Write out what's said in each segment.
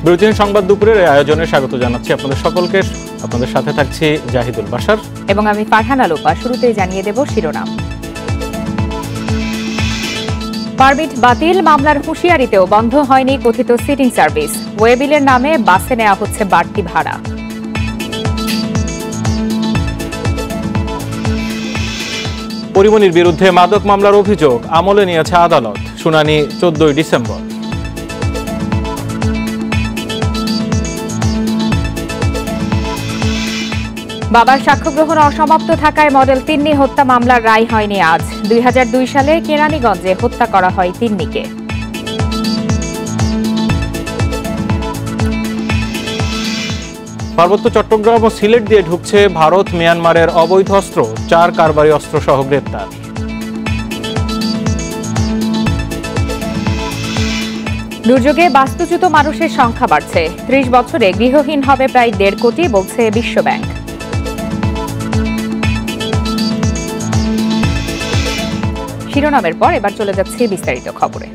বিরতিহীন সংবাদ দুপুরের এই আয়োজনে স্বাগত জানাচ্ছি আপনাদের সকলকে। আপনাদের সাথে থাকছি জাহিদুল বাশার এবং আমি ফারহানা লোপা। শুরুতেই জানিয়ে দেব শিরোনাম। পারমিট বাতিল মামলার হুঁশিয়ারিতেও বন্ধ হয়নি কথিত সিটিং সার্ভিস। ওয়েবিলের নামে বাসে নেওয়া হচ্ছে বাড়তি ভাড়া। পরিমণির বিরুদ্ধে মাদক মামলার অভিযোগ আমলে নিয়েছে আদালত। শুনানি 14 ডিসেম্বর। বাবার সাক্ষ্য গ্রহণ অসমাপ্ত থাকায় মডেল তিন্নি হত্যা মামলার রায় হয়নি আজ। 2002 সালে কেরানীগঞ্জে হত্যা করা হয় তিন্নিকে। পার্বত্য চট্টগ্রাম ও সিলেট দিয়ে ঢুকছে ভারত মিয়ানমারের অবৈধ অস্ত্র, 4 কারবারি অস্ত্র সহ গ্রেপ্তার। দুর্যোগে বাস্তুচ্যুত মানুষের সংখ্যা বাড়ছে। 30 বছরে গৃহহীন হবে প্রায় 1.5 কোটি বলছে বিশ্বব্যাংক। শিরোনামের পর এবার চলে যাচ্ছে বিস্তারিত খবরে।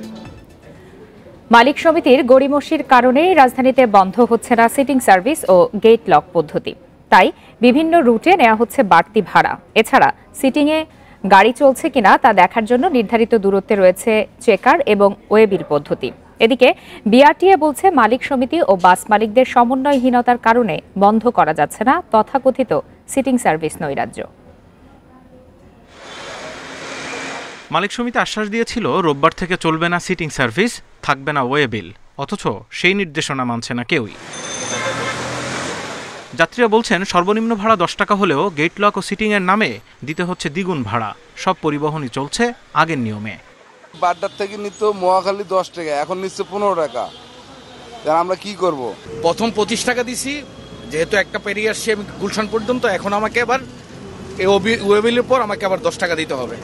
মালিক সমিতির গড়িমসির কারণে রাজধানীতে বন্ধ হচ্ছে না সিটিং সার্ভিস ও গেট লক পদ্ধতি। তাই বিভিন্ন রুটে নেওয়া হচ্ছে বাড়তি ভাড়া। এছাড়া সিটিংয়ে গাড়ি চলছে কিনা তা দেখার জন্য নির্ধারিত দূরত্বে রয়েছে চেকার এবং ওয়েবিল পদ্ধতি। এদিকে বিআরটিএ বলছে মালিক সমিতি ও বাস মালিকদের সমন্বয়হীনতার কারণে বন্ধ করা যাচ্ছে না তথাকথিত সিটিং সার্ভিস নৈরাজ্য। মালিক সমিতি আশ্বাস দিয়েছিল রোববার থেকে চলবে না সিটিং সার্ভিস, থাকবে না ওয়েবিল, অথচ সেই নির্দেশনা মানছে না কেউই। যাত্রীরা বলছেন সর্বনিম্ন ভাড়া 10 টাকা হলেও গেট লক ও সিটিং এর নামে দিতে হচ্ছে দ্বিগুণ ভাড়া। সব পরিবহনই চলছে আগের নিয়মে। বাড্ডার থেকে নিত মহাখালী 10 টাকা, এখন নিচ্ছে 15 টাকা। আমরা কি করব? প্রথম 25 টাকা দিছি, যেহেতু একটা পেরিয়ে আসছি আমি গুলশান পর্যন্ত, এখন আমাকে আবার ওয়েবিলের পর আমাকে আবার 10 টাকা দিতে হবে।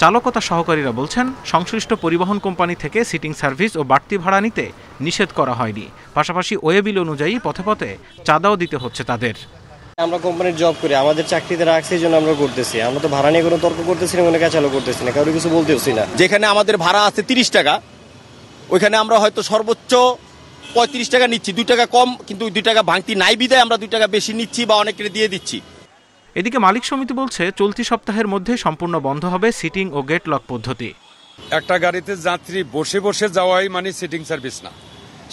চালকতা সহকারীরা বলছেন সংশ্লিষ্ট পরিবহন কোম্পানি থেকে সিটিং সার্ভিস ও বাড়তি ভাড়া নিতে নিষেধ করা হয়নি। পাশাপাশি ওয়েবিল অনুযায়ী পথে পথে চাঁদাও দিতে হচ্ছে তাদের। আমরা কোম্পানির জব করি, আমাদের চাকরিতে রাখছে, এই জন্য আমরা করতেছি। আমরা তো ভাড়া নিয়ে কোনো তর্ক করতেছি না, কোনো ক্যাচালো করতেছি না, কারো কিছু বলতেছি না। যেখানে আমাদের ভাড়া আছে 30 টাকা, ওইখানে আমরা হয়তো সর্বোচ্চ 35 টাকা নিচ্ছি, 2 টাকা কম, কিন্তু 2 টাকা ভাঙতি নাই বিদায় আমরা 2 টাকা বেশি নিচ্ছি বা অনেকের দিয়ে দিচ্ছি। এদিকে মালিক সমিতি বলছে চলতি সপ্তাহের মধ্যে সম্পূর্ণ বন্ধ হবে সিটিং ও গেট লক পদ্ধতি। একটা গাড়িতে যাত্রী বসে বসে যাওয়াই মানে সিটিং সার্ভিস না,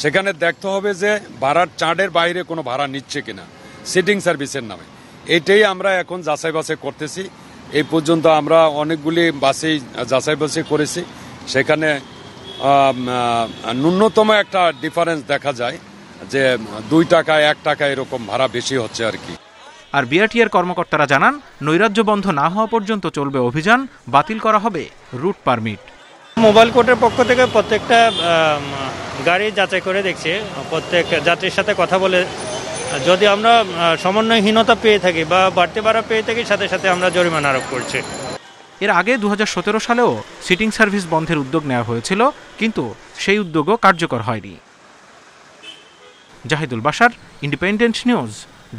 সেখানে দেখতে হবে যে ভাড়ার চার্টের বাইরে কোনো ভাড়া নিচ্ছে কিনা সিটিং সার্ভিসের নামে। এটাই আমরা এখন যাচাই বাছাই করতেছি। এই পর্যন্ত আমরা অনেকগুলি বাসেই যাচাই বাছাই করেছি, সেখানে ন্যূনতম একটা ডিফারেন্স দেখা যায় যে 2 টাকা 1 টাকা এরকম ভাড়া বেশি হচ্ছে আর কি। আর বিআরটিএর কর্মকর্তারা জানান নৈরাজ্য বন্ধ না হওয়া পর্যন্ত চলবে অভিযান, বাতিল করা হবে রুট পারমিট। মোবাইল কোর্টের পক্ষ থেকে প্রত্যেকটা গাড়ি যাচাই করে দেখছে, প্রত্যেক যাত্রীর সাথে কথা বলে যদি আমরা সমন্বয়হীনতা পেয়ে থাকি বা বাড়তি ভাড়া পেয়ে থাকি, সাথে সাথে আমরা জরিমানা আরোপ করছি। এর আগে 2017 সালেও সিটিং সার্ভিস বন্ধের উদ্যোগ নেওয়া হয়েছিল, কিন্তু সেই উদ্যোগও কার্যকর হয়নি। Zahidul Bashar, Independent news,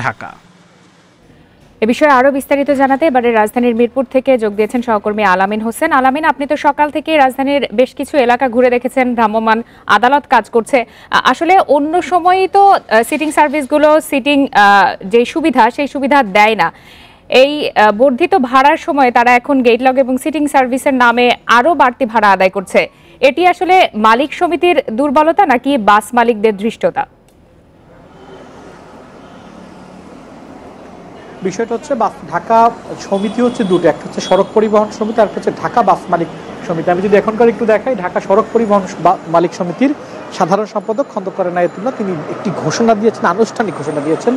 Dhaka. এ বিষয়ে আরো বিস্তারিত জানাতে এবারে রাজধানীর মিরপুর থেকে যোগ দিয়েছেন সহকর্মী আলামিন হোসেন। আলামিন, আপনি তো সকাল থেকে রাজধানীর বেশ কিছু এলাকা ঘুরে দেখেছেন, ভ্রাম্যমাণ আদালত কাজ করছে। আসলে অন্য সময়ই তো সিটিং সার্ভিসগুলো সিটিং যে সুবিধা সেই সুবিধা দেয় না। এই বর্ধিত ভাড়ার সময় তারা এখন গেট লক এবং সিটিং সার্ভিসের নামে আরো বাড়তি ভাড়া আদায় করছে। এটি আসলে মালিক সমিতির দুর্বলতা নাকি বাস মালিকদের ধৃষ্টতা? বিষয়টা হচ্ছে ঢাকা সমিতি হচ্ছে দুটো, একটা হচ্ছে সড়ক পরিবহন সমিতি আর একটা হচ্ছে ঢাকা বাস মালিক সমিতি। আমি যদি এখনকার একটু দেখাই, ঢাকা সড়ক পরিবহন মালিক সমিতির সাধারণ সম্পাদক খন্দকার এনায়েতুল্লাহ তিনি একটি ঘোষণা দিয়েছেন, আনুষ্ঠানিক ঘোষণা দিয়েছেন,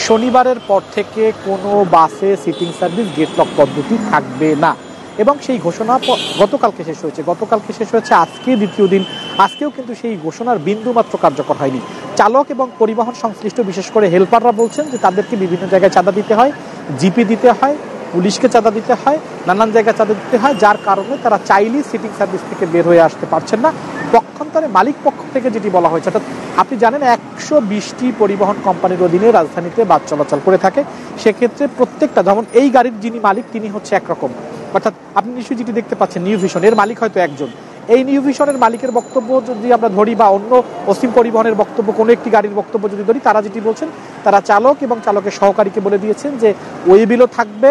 শনিবারের পর থেকে কোনো বাসে সিটিং সার্ভিস গেট লক পদ্ধতি থাকবে না। এবং সেই ঘোষণা গতকালকে শেষ হয়েছে, আজকে দ্বিতীয় দিন। আজকেও কিন্তু সেই ঘোষণার বিন্দুমাত্র কার্যকর হয়নি। চালক এবং পরিবহন সংশ্লিষ্ট বিশেষ করে হেল্পাররা বলছেন যে তাদেরকে বিভিন্ন জায়গায় চাঁদা দিতে হয়, জিপি দিতে হয়, পুলিশকে চাঁদা দিতে হয়, নানান জায়গায় চাঁদা দিতে হয়, যার কারণে তারা চাইলেই সিটিং সার্ভিস থেকে বের হয়ে আসতে পারছেন না। পক্ষান্তরে মালিক পক্ষ থেকে যেটি বলা হয়েছে, অর্থাৎ আপনি জানেন 120টি পরিবহন কোম্পানির অধীনে রাজধানীতে বাস চলাচল করে থাকে। সেক্ষেত্রে প্রত্যেকটা, যেমন এই গাড়ির যিনি মালিক তিনি হচ্ছে একরকম, অর্থাৎ আপনি নিশ্চয়ই যেটি দেখতে পাচ্ছেন নিউ ভিশন, এর মালিক হয়তো একজন, এই নিউ ভিশনের মালিকের বক্তব্য যদি আমরা ধরি বা অন্য অসীম পরিবহনের বক্তব্য, কোনো একটি গাড়ির বক্তব্য যদি ধরি, তারা যেটি বলছেন, তারা চালক এবং চালকের সহকারীকে বলে দিয়েছেন যে ওয়ে বিলও থাকবে,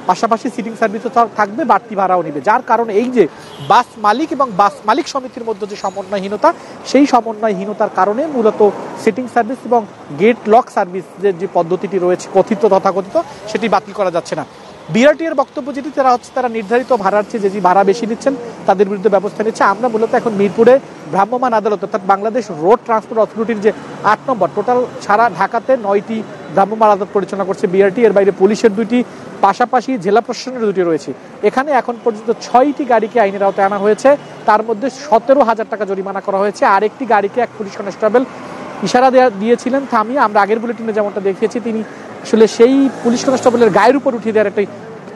পাশাপাশি সিটিং সার্ভিসও থাকবে, বাড়তি ভাড়াও নেবে। যার কারণে এই যে বাস মালিক এবং বাস মালিক সমিতির মধ্যে যে সমন্বয়হীনতা, সেই সমন্বয়হীনতার কারণে মূলত সিটিং সার্ভিস এবং গেট লক সার্ভিস যে পদ্ধতিটি রয়েছে কথিত তথাকথিত, সেটি বাতিল করা যাচ্ছে না। বিআরটি এর বক্তব্য যেটি, তারা নির্ধারিত ভাড়ার চেয়ে যে ভাড়া বেশি নিচ্ছেন তাদের বিরুদ্ধে ব্যবস্থা নিচ্ছে। আমরা মূলত এখন মিরপুরে ভ্রাম্যমাণ আদালত অর্থাৎ বাংলাদেশ রোড ট্রান্সপোর্ট অথরিটির যে 8 নম্বর, টোটাল সারা ঢাকাতে 9টি ভ্রাম্যমাণ আদালত পরিচালনা করছে বিআরটি, এর বাইরে পুলিশের 2টি, পাশাপাশি জেলা প্রশাসনের 2টি রয়েছে। এখানে এখন পর্যন্ত 6টি গাড়িকে আইনের আওতায় আনা হয়েছে, তার মধ্যে 17,000 টাকা জরিমানা করা হয়েছে। আরেকটি গাড়িকে এক পুলিশ কনস্টেবল ইশারা দিয়েছিলেন থামিয়ে, আমরা আগের বুলেটিনে যেমনটা দেখিয়েছি, তিনি আসলে সেই পুলিশ কনস্টেবলের গায়ের উপর উঠিয়ে দেওয়ার একটা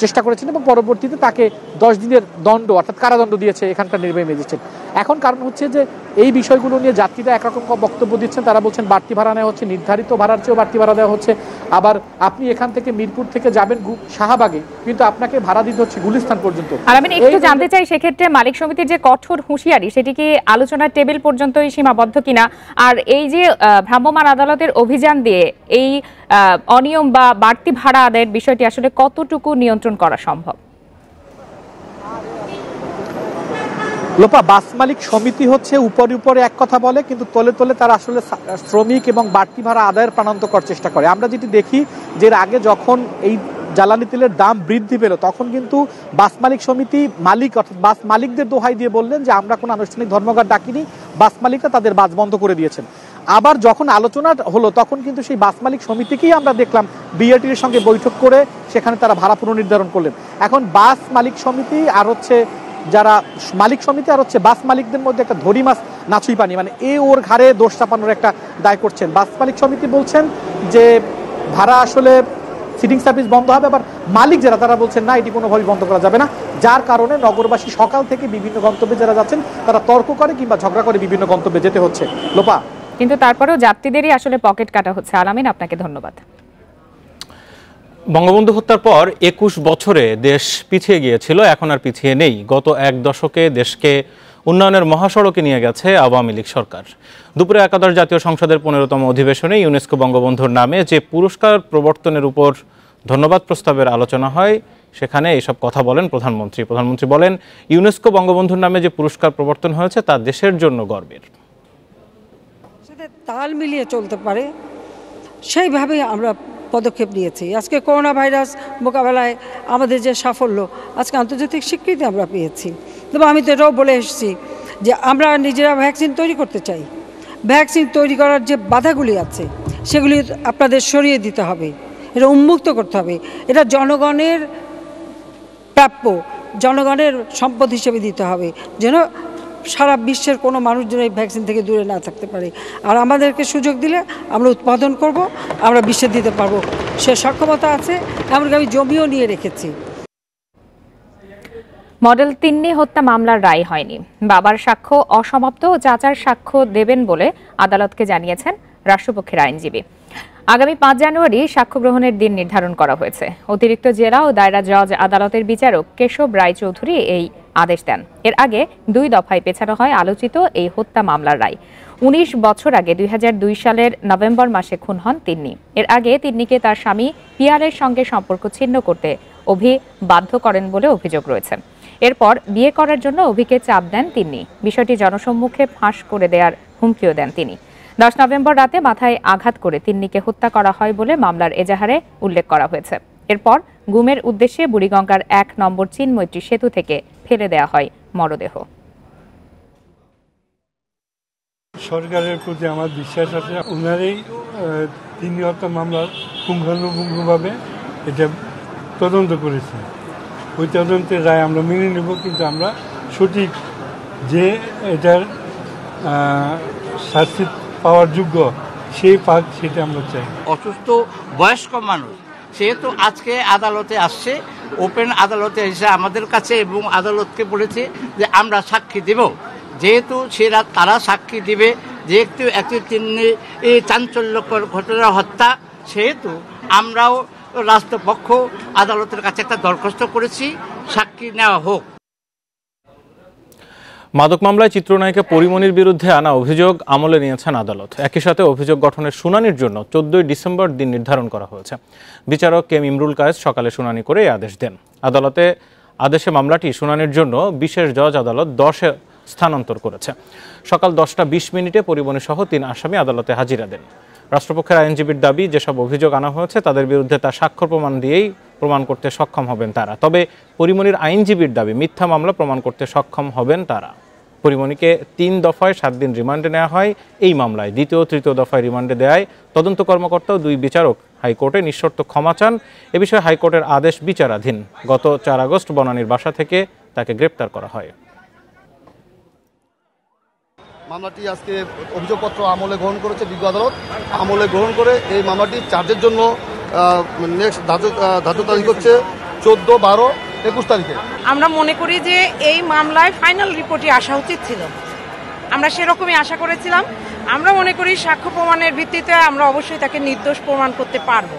চেষ্টা করেছেন এবং পরবর্তীতে তাকে 10 দিনের দণ্ড অর্থাৎ কারাদণ্ড দিয়েছে এখানকার নির্বাহী ম্যাজিস্ট্রেট। এখন কারণ হচ্ছে যে এই বিষয়গুলো নিয়ে যাত্রীরা একরকম বক্তব্য দিচ্ছেন, তারা বলছেন বাড়তি ভাড়া নেওয়া হচ্ছে, নির্ধারিত ভাড়ার চেয়েও বাড়তি ভাড়া দেওয়া হচ্ছে। আবার আপনি এখান থেকে মিরপুর থেকে যাবেন শাহবাগে, কিন্তু আপনাকে ভাড়া দিতে হচ্ছে গুলিস্তান পর্যন্ত। আর আমি একটু জানতে চাই, সেক্ষেত্রে মালিক সমিতির যে কঠোর হুঁশিয়ারি, সেটি কি আলোচনার টেবিল পর্যন্তই সীমাবদ্ধ কিনা? আর এই যে ভ্রাম্যমাণ আদালতের অভিযান দিয়ে এই অনিয়ম বা বাড়তি ভাড়া আদায়ের বিষয়টি আসলে কতটুকু নিয়ন্ত্রণ করা সম্ভব? লোপা, বাস মালিক সমিতি হচ্ছে উপরে এক কথা বলে, কিন্তু তলে তলে তারা আসলে শ্রমিক এবং বাড়তি ভাড়া আদায়ের প্রাণান্তকর চেষ্টা করে। আমরা যেটি দেখি যে আগে যখন এই জ্বালানি তেলের দাম বৃদ্ধি পেল, তখন কিন্তু বাস মালিক সমিতি মালিক অর্থাৎ বাস মালিকদের দোহাই দিয়ে বললেন যে আমরা কোনো আনুষ্ঠানিক ধর্মঘট ডাকিনি, বাস মালিকরা তাদের বাস বন্ধ করে দিয়েছেন। আবার যখন আলোচনা হলো, তখন কিন্তু সেই বাস মালিক সমিতিকেই আমরা দেখলাম বিআরটির সঙ্গে বৈঠক করে সেখানে তারা ভাড়া পুনর্নির্ধারণ করলেন। এখন বাস মালিক সমিতি আর হচ্ছে যারা মালিক সমিতি আর হচ্ছে বাস মালিকদের মধ্যে একটা ধরি মাছ নাচুই পানি, মানে ওর ঘাড়ে দোষ চাপানোর একটা দায় করছেন। বাস মালিক সমিতি বলছেন যে ভাড়া আসলে সিটিং সার্ভিস বন্ধ হবে, আবার মালিক যারা তারা বলছেন না, এটি কোনোভাবেই বন্ধ করা যাবে না। যার কারণে নগরবাসী সকাল থেকে বিভিন্ন গন্তব্যে যারা যাচ্ছেন তারা তর্ক করে কিংবা ঝগড়া করে বিভিন্ন গন্তব্যে যেতে হচ্ছে। লোপা, কিন্তু তারপরেও যাত্রীদেরই আসলে পকেট কাটা হচ্ছে। আলামিন, আপনাকে ধন্যবাদ। বঙ্গবন্ধু হত্যার পর 21 বছরে দেশ পিছিয়ে গিয়েছিল, এখন আর পিছিয়ে নেই। গত 1 দশকে দেশকে উন্নয়নের মহাসড়কে নিয়ে গেছে আওয়ামী লীগ সরকার। দুপুরে একাদশ জাতীয় সংসদের 15তম অধিবেশনে ইউনেস্কো বঙ্গবন্ধুর নামে যে পুরস্কার প্রবর্তনের উপর ধন্যবাদ প্রস্তাবের আলোচনা হয়, সেখানে এইসব কথা বলেন প্রধানমন্ত্রী। প্রধানমন্ত্রী বলেন, ইউনেস্কো বঙ্গবন্ধুর নামে যে পুরস্কার প্রবর্তন হয়েছে তা দেশের জন্য গর্বের। তাল মিলিয়ে চলতে পারে সেইভাবেই আমরা পদক্ষেপ নিয়েছি। আজকে করোনা ভাইরাস মোকাবেলায় আমাদের যে সাফল্য, আজকে আন্তর্জাতিক স্বীকৃতি আমরা পেয়েছি। তবে আমি তো এটাও বলে এসেছি যে আমরা নিজেরা ভ্যাকসিন তৈরি করতে চাই। ভ্যাকসিন তৈরি করার যে বাধাগুলি আছে সেগুলি আপনাদের সরিয়ে দিতে হবে, এটা উন্মুক্ত করতে হবে। এটা জনগণের প্রাপ্য, জনগণের সম্পদ হিসেবে দিতে হবে, যেন সারা বিশ্বের কোনো মানুষ যেন এই ভ্যাকসিন থেকে দূরে না থাকতে পারে। আর আমাদেরকে সুযোগ দিলে আমরা উৎপাদন করব, আমরা বিশ্বে দিতে পারবো, সে সক্ষমতা আছে। এমনকি আমি জমিও নিয়ে রেখেছি। মডেল 3 হত্যা মামলার রায় হয়নি। বাবার সাক্ষ্য অসমাপ্ত, চাচার সাক্ষ্য দেবেন বলে আদালতকে জানিয়েছেন রাষ্ট্রপক্ষের আইনজীবী। আগামী 5 জানুয়ারি সাক্ষ্য গ্রহণের দিন নির্ধারণ করা হয়েছে। অতিরিক্ত জেলা ও দায়রা জজ আদালতের বিচারক কেশব রায়চৌধুরী এই আদেশ দেন। এর আগে 2 দফায় পেছানো হয় আলোচিত এই হত্যা মামলার রায়। 19 বছর আগে 2002 সালের নভেম্বর মাসে খুন হন তিন্নি। এর আগে তিন্নিকে তার স্বামী পিয়ারের সঙ্গে সম্পর্ক ছিন্ন করতে অভি বাধ্য করেন বলে অভিযোগ রয়েছে। এরপর বিয়ে করার জন্য অভিকে চাপ দেন তিন্নি। বিষয়টি জনসম্মুখে ফাঁস করে দেওয়ার হুমকিও দেন তিনি। 10 নভেম্বর রাতে মাথায় আঘাত করে তিন্নিকে হত্যা করা হয় বলে মামলার এজাহারে উল্লেখ করা হয়েছে। এরপর গুমের উদ্দেশ্যে বুড়িগঙ্গার 1 নম্বর চিনমৈত্রী সেতু থেকে ফেলে দেওয়া হয় মরদেহ। সরকারের প্রতি আমার বিশ্বাস আছে, ওনারই তিন্নি হত্যা মামলার পুঙ্খানুপুঙ্খভাবে এটা তদন্ত করেছে। ওই তদন্তের রায় আমরা মেনে নেব, কিন্তু আমরা সঠিক যে এটার শাস্তি পাওয়ার যোগ্য সেই পাক সেটা আমরা চাই। অসুস্থ বয়স্ক মানুষ সেহেতু আজকে আদালতে আসছে, ওপেন আদালতে এসে আমাদের কাছে এবং আদালতকে বলেছে যে আমরা সাক্ষী দেব। যেহেতু তারা সাক্ষী দিবে, যেহেতু একটি তিন্নি চাঞ্চল্যকর ঘটনা হত্যা, সেহেতু আমরাও রাষ্ট্রপক্ষ আদালতের কাছে একটা দরখাস্ত করেছি, সাক্ষী নেওয়া হোক। মাদক মামলায় চিত্রনায়িকা পরিমণির বিরুদ্ধে আনা অভিযোগ আমলে নিয়েছেন আদালত। একই সাথে অভিযোগ গঠনের শুনানির জন্য 14 ডিসেম্বর দিন নির্ধারণ করা হয়েছে। বিচারক কে ইমরুল কায়েস সকালে শুনানি করে এই আদেশ দেন। আদেশে মামলাটি শুনানির জন্য বিশেষ জজ আদালত 10-এ স্থানান্তর করেছে। সকাল 10:20 পরিমণি সহ 3 আসামি আদালতে হাজিরা দেন। রাষ্ট্রপক্ষের আইনজীবীর দাবি, যেসব অভিযোগ আনা হয়েছে তাদের বিরুদ্ধে তা সাক্ষ্য প্রমাণ দিয়েই প্রমাণ করতে সক্ষম হবেন তারা। তবে পরিমণির আইনজীবীর দাবি, মিথ্যা মামলা প্রমাণ করতে সক্ষম হবেন তারা। পরিমণিকে 3 দফায় 7 দিন রিমান্ডে নেওয়া হয়। এই মামলায় দ্বিতীয় ও তৃতীয় দফায় রিমান্ডে দেয় তদন্ত কর্মকর্তা ও 2 বিচারক হাইকোর্টে নিঃশর্ত ক্ষমা চান। এ বিষয়ে হাইকোর্টের আদেশ বিচারাধীন। গত 4 আগস্ট বনানীর বাসা থেকে তাকে গ্রেপ্তার করা হয়। মামলাটি আজকে অভিযোগপত্র আমলে গ্রহণ করেছে বিজ্ঞ আদালত। আমলে গ্রহণ করে এই মামলাটি চার্জের জন্য নেক্সট ধার্য তারিখ হচ্ছে 14, 12, 21 তারিখে। আমরা মনে করি যে এই মামলায় ফাইনাল রিপোর্টই আসা উচিত ছিল। আমরা সেরকমই আশা করেছিলাম। আমরা মনে করি সাক্ষ্য প্রমাণের ভিত্তিতে আমরা অবশ্যই তাকে নির্দোষ প্রমাণ করতে পারবো।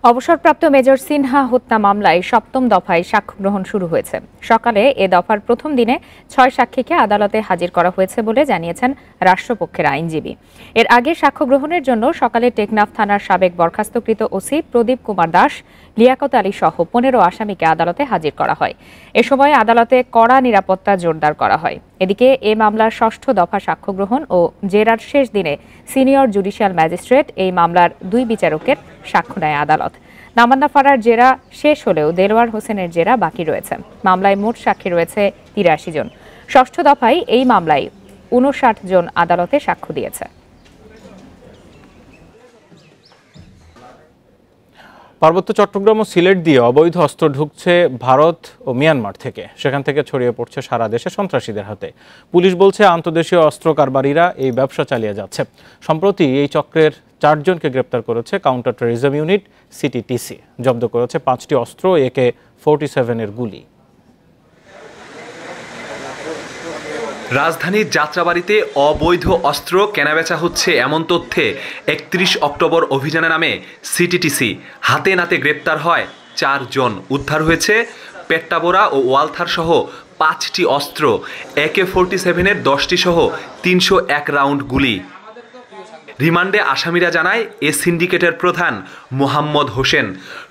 অবসরপ্রাপ্ত মেজর সিনহা হত্যা মামলায় 7ম দফায় সাক্ষ্য গ্রহণ শুরু হয়েছে। সকালে এ দফার প্রথম দিনে 6 সাক্ষীকে আদালতে হাজির করা হয়েছে বলে জানিয়েছেন রাষ্ট্রপক্ষের আইনজীবী। এর আগে সাক্ষ্য গ্রহণের জন্য সকালে টেকনাফ থানার সাবেক বরখাস্তকৃত ওসি প্রদীপ কুমার দাস, লিয়াকত আলী সহ 15 আসামিকে আদালতে হাজির করা হয়। এ সময় আদালতে কড়া নিরাপত্তা জোরদার করা হয়। এদিকে এ মামলার 6ষ্ঠ দফা সাক্ষ্য গ্রহণ ও জেরার শেষ দিনে সিনিয়র জুডিশিয়াল ম্যাজিস্ট্রেট এই মামলার 2 বিচারকের সাক্ষ্য নেয় আদালত। নামান্না ফারার জেরা শেষ হলেও দেলোয়ার হোসেনের জেরা বাকি রয়েছে। মামলায় মোট সাক্ষী রয়েছে 83 জন। 6ষ্ঠ দফায় এই মামলায় 59 জন আদালতে সাক্ষ্য দিয়েছে। পার্বত্য চট্টগ্রাম ও সিলেট দিয়ে অবৈধ অস্ত্র ঢুকছে ভারত ও মিয়ানমার থেকে। সেখান থেকে ছড়িয়ে পড়ছে সারা দেশে সন্ত্রাসীদের হাতে। পুলিশ বলছে আন্তদেশীয় অস্ত্র কারবারিরা এই ব্যবসা চালিয়ে যাচ্ছে। সম্প্রতি এই চক্রের 4 জনকে গ্রেপ্তার করেছে কাউন্টার টেররিজম ইউনিট সিটিটিসি। জব্দ করেছে 5টি অস্ত্র, AK-47 এর গুলি। রাজধানীর যাত্রাবাড়িতে অবৈধ অস্ত্র কেনাবেচা হচ্ছে এমন তথ্যে 31 অক্টোবর অভিযানে নামে সিটিটিসি। হাতে নাতে গ্রেপ্তার হয় 4 জন। উদ্ধার হয়েছে পেট্টাবোরা ও ওয়ালথার সহ 5টি অস্ত্র, AK-47 এর 10টি সহ 301 রাউন্ড গুলি। রিমান্ডে আসামিরা জানায় এ সিন্ডিকেটের প্রধান মোহাম্মদ হোসেন,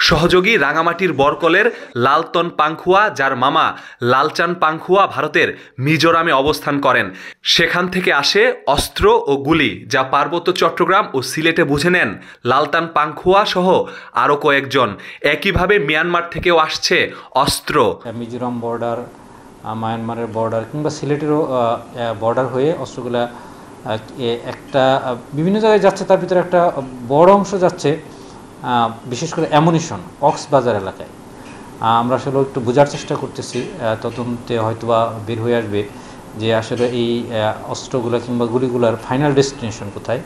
সহযোগী রাঙামাটির বরকলের লালতন পাংখুয়া, যার মামা লালচান পাংখুয়া ভারতের মিজোরামে অবস্থান করেন। সেখান থেকে আসে অস্ত্র ও গুলি, যা পার্বত্য চট্টগ্রাম ও সিলেটে বুঝে নেন লালতান পাংখুয়া সহ আরও কয়েকজন। একইভাবে মিয়ানমার থেকেও আসছে অস্ত্র। মিজোরাম বর্ডার, মায়ানমারের বর্ডার কিংবা সিলেটেরও বর্ডার হয়ে অস্ত্রগুলা একটা বিভিন্ন জায়গায় যাচ্ছে। তার ভিতরে একটা বড় অংশ যাচ্ছে বিশেষ করে অ্যামুনিশন কক্সবাজার এলাকায়। আমরা আসলে একটু বোঝার চেষ্টা করতেছি, তদন্তে হয়তোবা বের হয়ে আসবে যে আসলে এই অস্ত্রগুলো কিংবা গুলিগুলোর ফাইনাল ডেস্টিনেশন কোথায়।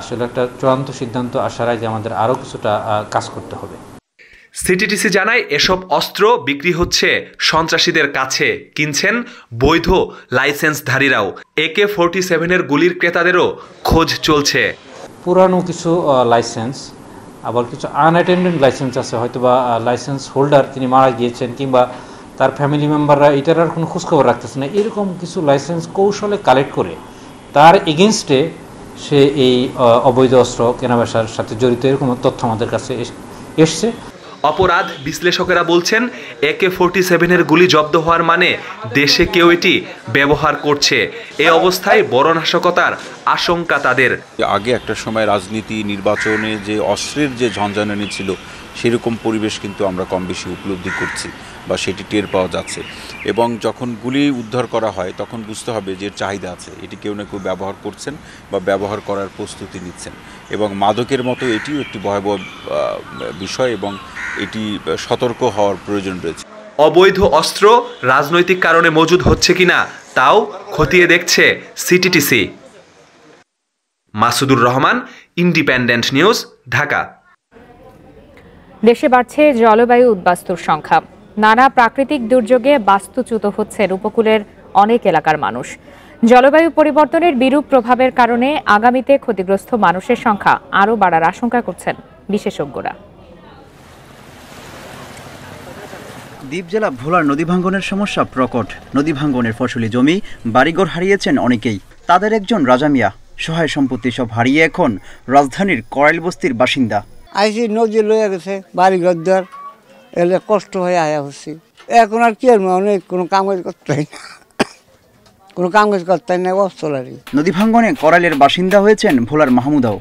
আসলে একটা চূড়ান্ত সিদ্ধান্ত আসার আগে আমাদের আরও কিছুটা কাজ করতে হবে। সিটিটিসি জানায় এসব অস্ত্র বিক্রি হচ্ছে সন্ত্রাসীদের কাছে, কিনছেন বৈধ লাইসেন্সধারীরাও। AK-47 এর গুলির ক্রেতাদেরও খোঁজ চলছে। পুরানো কিছু লাইসেন্স, আবার কিছু আনঅ্যাটেন্ডেড লাইসেন্স আছে, হয়তোবা লাইসেন্স হোল্ডার তিনি মারা গিয়েছেন কিংবা তার ফ্যামিলি মেম্বাররা এটার আর কোনো খোঁজখবর রাখতেছে না। এরকম কিছু লাইসেন্স কৌশলে কালেক্ট করে তার এগেনস্টে সে এই অবৈধ অস্ত্র কেনাবেচার সাথে জড়িত, এরকম তথ্য আমাদের কাছে এসছে। অপরাধ বিশ্লেষকেরা বলছেন AK-47 এর গুলি জব্দ হওয়ার মানে দেশে কেউ এটি ব্যবহার করছে। এ অবস্থায় বড় নাশকতার আশঙ্কা তাদের। আগে একটা সময় রাজনীতি নির্বাচনে যে অস্ত্রের যে ঝঞ্ঝানি ছিল, সেরকম পরিবেশ কিন্তু আমরা কম বেশি উপলব্ধি করছি বা সেটি টের পাওয়া যাচ্ছে। এবং যখন গুলি উদ্ধার করা হয় তখন বুঝতে হবে যে চাহিদা আছে, এটি কেউ না কেউ ব্যবহার করছেন বা ব্যবহার করার প্রস্তুতি নিচ্ছেন। এবং মাদকের মতো এটিও একটি ভয়াবহ বিষয় এবং এটি সতর্ক হওয়ার প্রয়োজন রয়েছে। অবৈধ অস্ত্র রাজনৈতিক কারণে মজুদ হচ্ছে কিনা তাও খতিয়ে দেখছে CTTC. Masudur Rahman, Independent news, Dhaka. দেশে বাড়ছে জলবায়ু উদ্বাস্তুর সংখ্যা। নানা প্রাকৃতিক দুর্যোগে বাস্তুচ্যুত হচ্ছেন উপকূলের অনেক এলাকার মানুষ। জলবায়ু পরিবর্তনের বিরূপ প্রভাবের কারণে আগামীতে ক্ষতিগ্রস্ত মানুষের সংখ্যা আরও বাড়ার আশঙ্কা করছেন বিশেষজ্ঞরা। দ্বীপ জেলা ভোলার নদী ভাঙ্গনের সমস্যা প্রকট। নদী ভাঙ্গনের ফসলি জমি, বাড়িঘর হারিয়েছেন অনেকেই। তাদের একজন রাজা মিয়া সহায় সম্পত্তি সব হারিয়ে এখন রাজধানীর করাইল বস্তির বাসিন্দা। আইসি নদী লয়ে গেছে বাড়িঘর দ্বার, এলে কষ্ট হয়ে আয়া হচ্ছি। এখন আর কি আর অনেক কোনো কাম করতে হয় না, কোনো কাম করতে হয় না অস্থলারি। নদী ভাঙ্গনে করাইলের বাসিন্দা হয়েছেন ভোলার মাহমুদাও।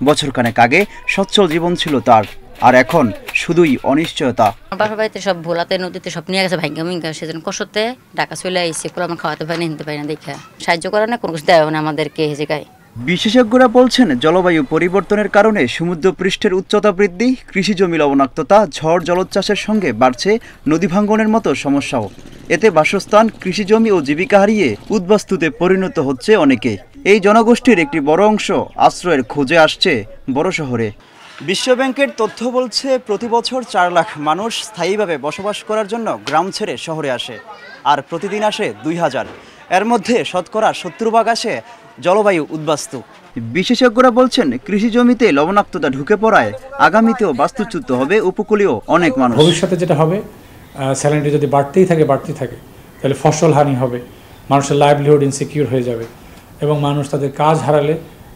বছরখানেক আগে সচ্ছল জীবন ছিল তার, আর এখন শুধুই অনিশ্চয়তা। বাসা বাড়িতে সব ভোলাতে নদীতে সব নিয়ে গেছে ভাঙ্গা মিঙ্গা, সেজন্য কষ্টতে ঢাকা চলে আইসি। আমার খাওয়াতে পারি না, নিতে পারি না, দেখা সাহায্য করে না, কোনো কিছু দেয় না আমাদেরকে এই জায়গায়। বিশেষজ্ঞরা বলছেন জলবায়ু পরিবর্তনের কারণে সমুদ্রপৃষ্ঠের উচ্চতা বৃদ্ধি, কৃষি জমি লবণাক্ততা, ঝড় জলোচ্ছ্বাসের সঙ্গে বাড়ছে নদী ভাঙ্গনের মতো সমস্যাও। এতে বাসস্থান, কৃষি জমি ও জীবিকা হারিয়ে উদ্বাস্তুতে পরিণত হচ্ছে অনেকে। এই জনগোষ্ঠীর একটি বড় অংশ আশ্রয়ের খোঁজে আসছে বড় শহরে। বিশ্বব্যাংকের তথ্য বলছে প্রতি বছর 4 লাখ মানুষ স্থায়ীভাবে বসবাস করার জন্য গ্রাম ছেড়ে শহরে আসে, আর প্রতিদিন আসে 2000। এর মধ্যে শতকরা 70% আসে জলবায়ু উদ্বাস্তু। বিশেষজ্ঞরা বলছেন কৃষি জমিতে লবণাক্ততা ঢুকে পড়ায় আগামীতেও বাস্তুচ্যুত হবে উপকূলীয় অনেক মানুষ। ভবিষ্যতে যেটা হবে, স্যালারিটি যদি বাড়তেই থাকে তাহলে ফসল হানি হবে, মানুষের লাইভলিহুড ইনসিকিউর হয়ে যাবে এবং মানুষ তাদের কাজ হারালে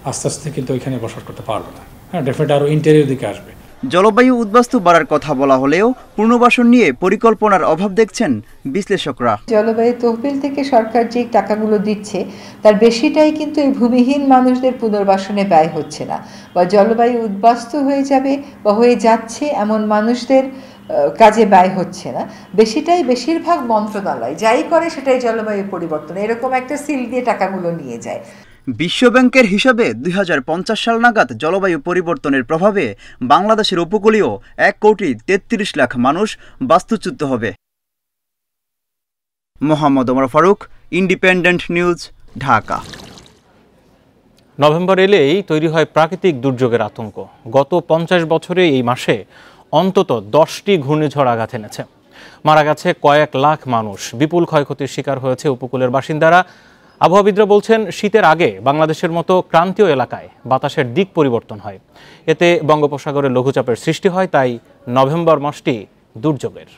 আস্তে আস্তে কিন্তু ওইখানে বসবাস করতে পারবে না। হ্যাঁ, ডেফিনেটলি আরও ইন্টেরিয়র দিকে আসবে। জলবায়ু উদ্বাস্তু বাড়ার কথা বলা হলেও পুনর্বাসন নিয়ে পরিকল্পনার অভাব দেখছেন বিশ্লেষকরা। জলবায়ু তহবিল থেকে সরকার যে টাকাগুলো দিচ্ছে তার বেশিটাই কিন্তু এই ভূমিহীন মানুষদের পুনর্বাসনে ব্যয় হচ্ছে না, বা জলবায়ু উদ্বাস্তু হয়ে যাবে বা হয়ে যাচ্ছে এমন মানুষদের কাজে ব্যয় হচ্ছে না। বেশিরভাগ মন্ত্রণালয় যাই করে সেটাই জলবায়ু পরিবর্তন, এরকম একটা সিল দিয়ে টাকাগুলো নিয়ে যায়। বিশ্বব্যাংকের হিসাবে 2050 সাল নাগাদ জলবায়ু পরিবর্তনের প্রভাবে বাংলাদেশের উপকূলীয় 1,33,00,000 মানুষ বাস্তুচ্যুত হবে। Mohammad Omar Faruk, independent news, Dhaka. November এলেই তৈরি হয় প্রাকৃতিক দুর্যোগের আতঙ্ক। গত 50 বছরে এই মাসে অন্তত 10টি ঘূর্ণিঝড় আঘাত এনেছে। মারা গেছে কয়েক লাখ মানুষ, বিপুল ক্ষয়ক্ষতির শিকার হয়েছে উপকূলের বাসিন্দারা। আবহাওয়াবিদরা বলছেন শীতের আগে বাংলাদেশের মতো ক্রান্তীয় এলাকায় বাতাসের দিক পরিবর্তন হয়, এতে বঙ্গোপসাগরে লঘুচাপের সৃষ্টি হয়। তাই নভেম্বর মাসটি দুর্যোগের।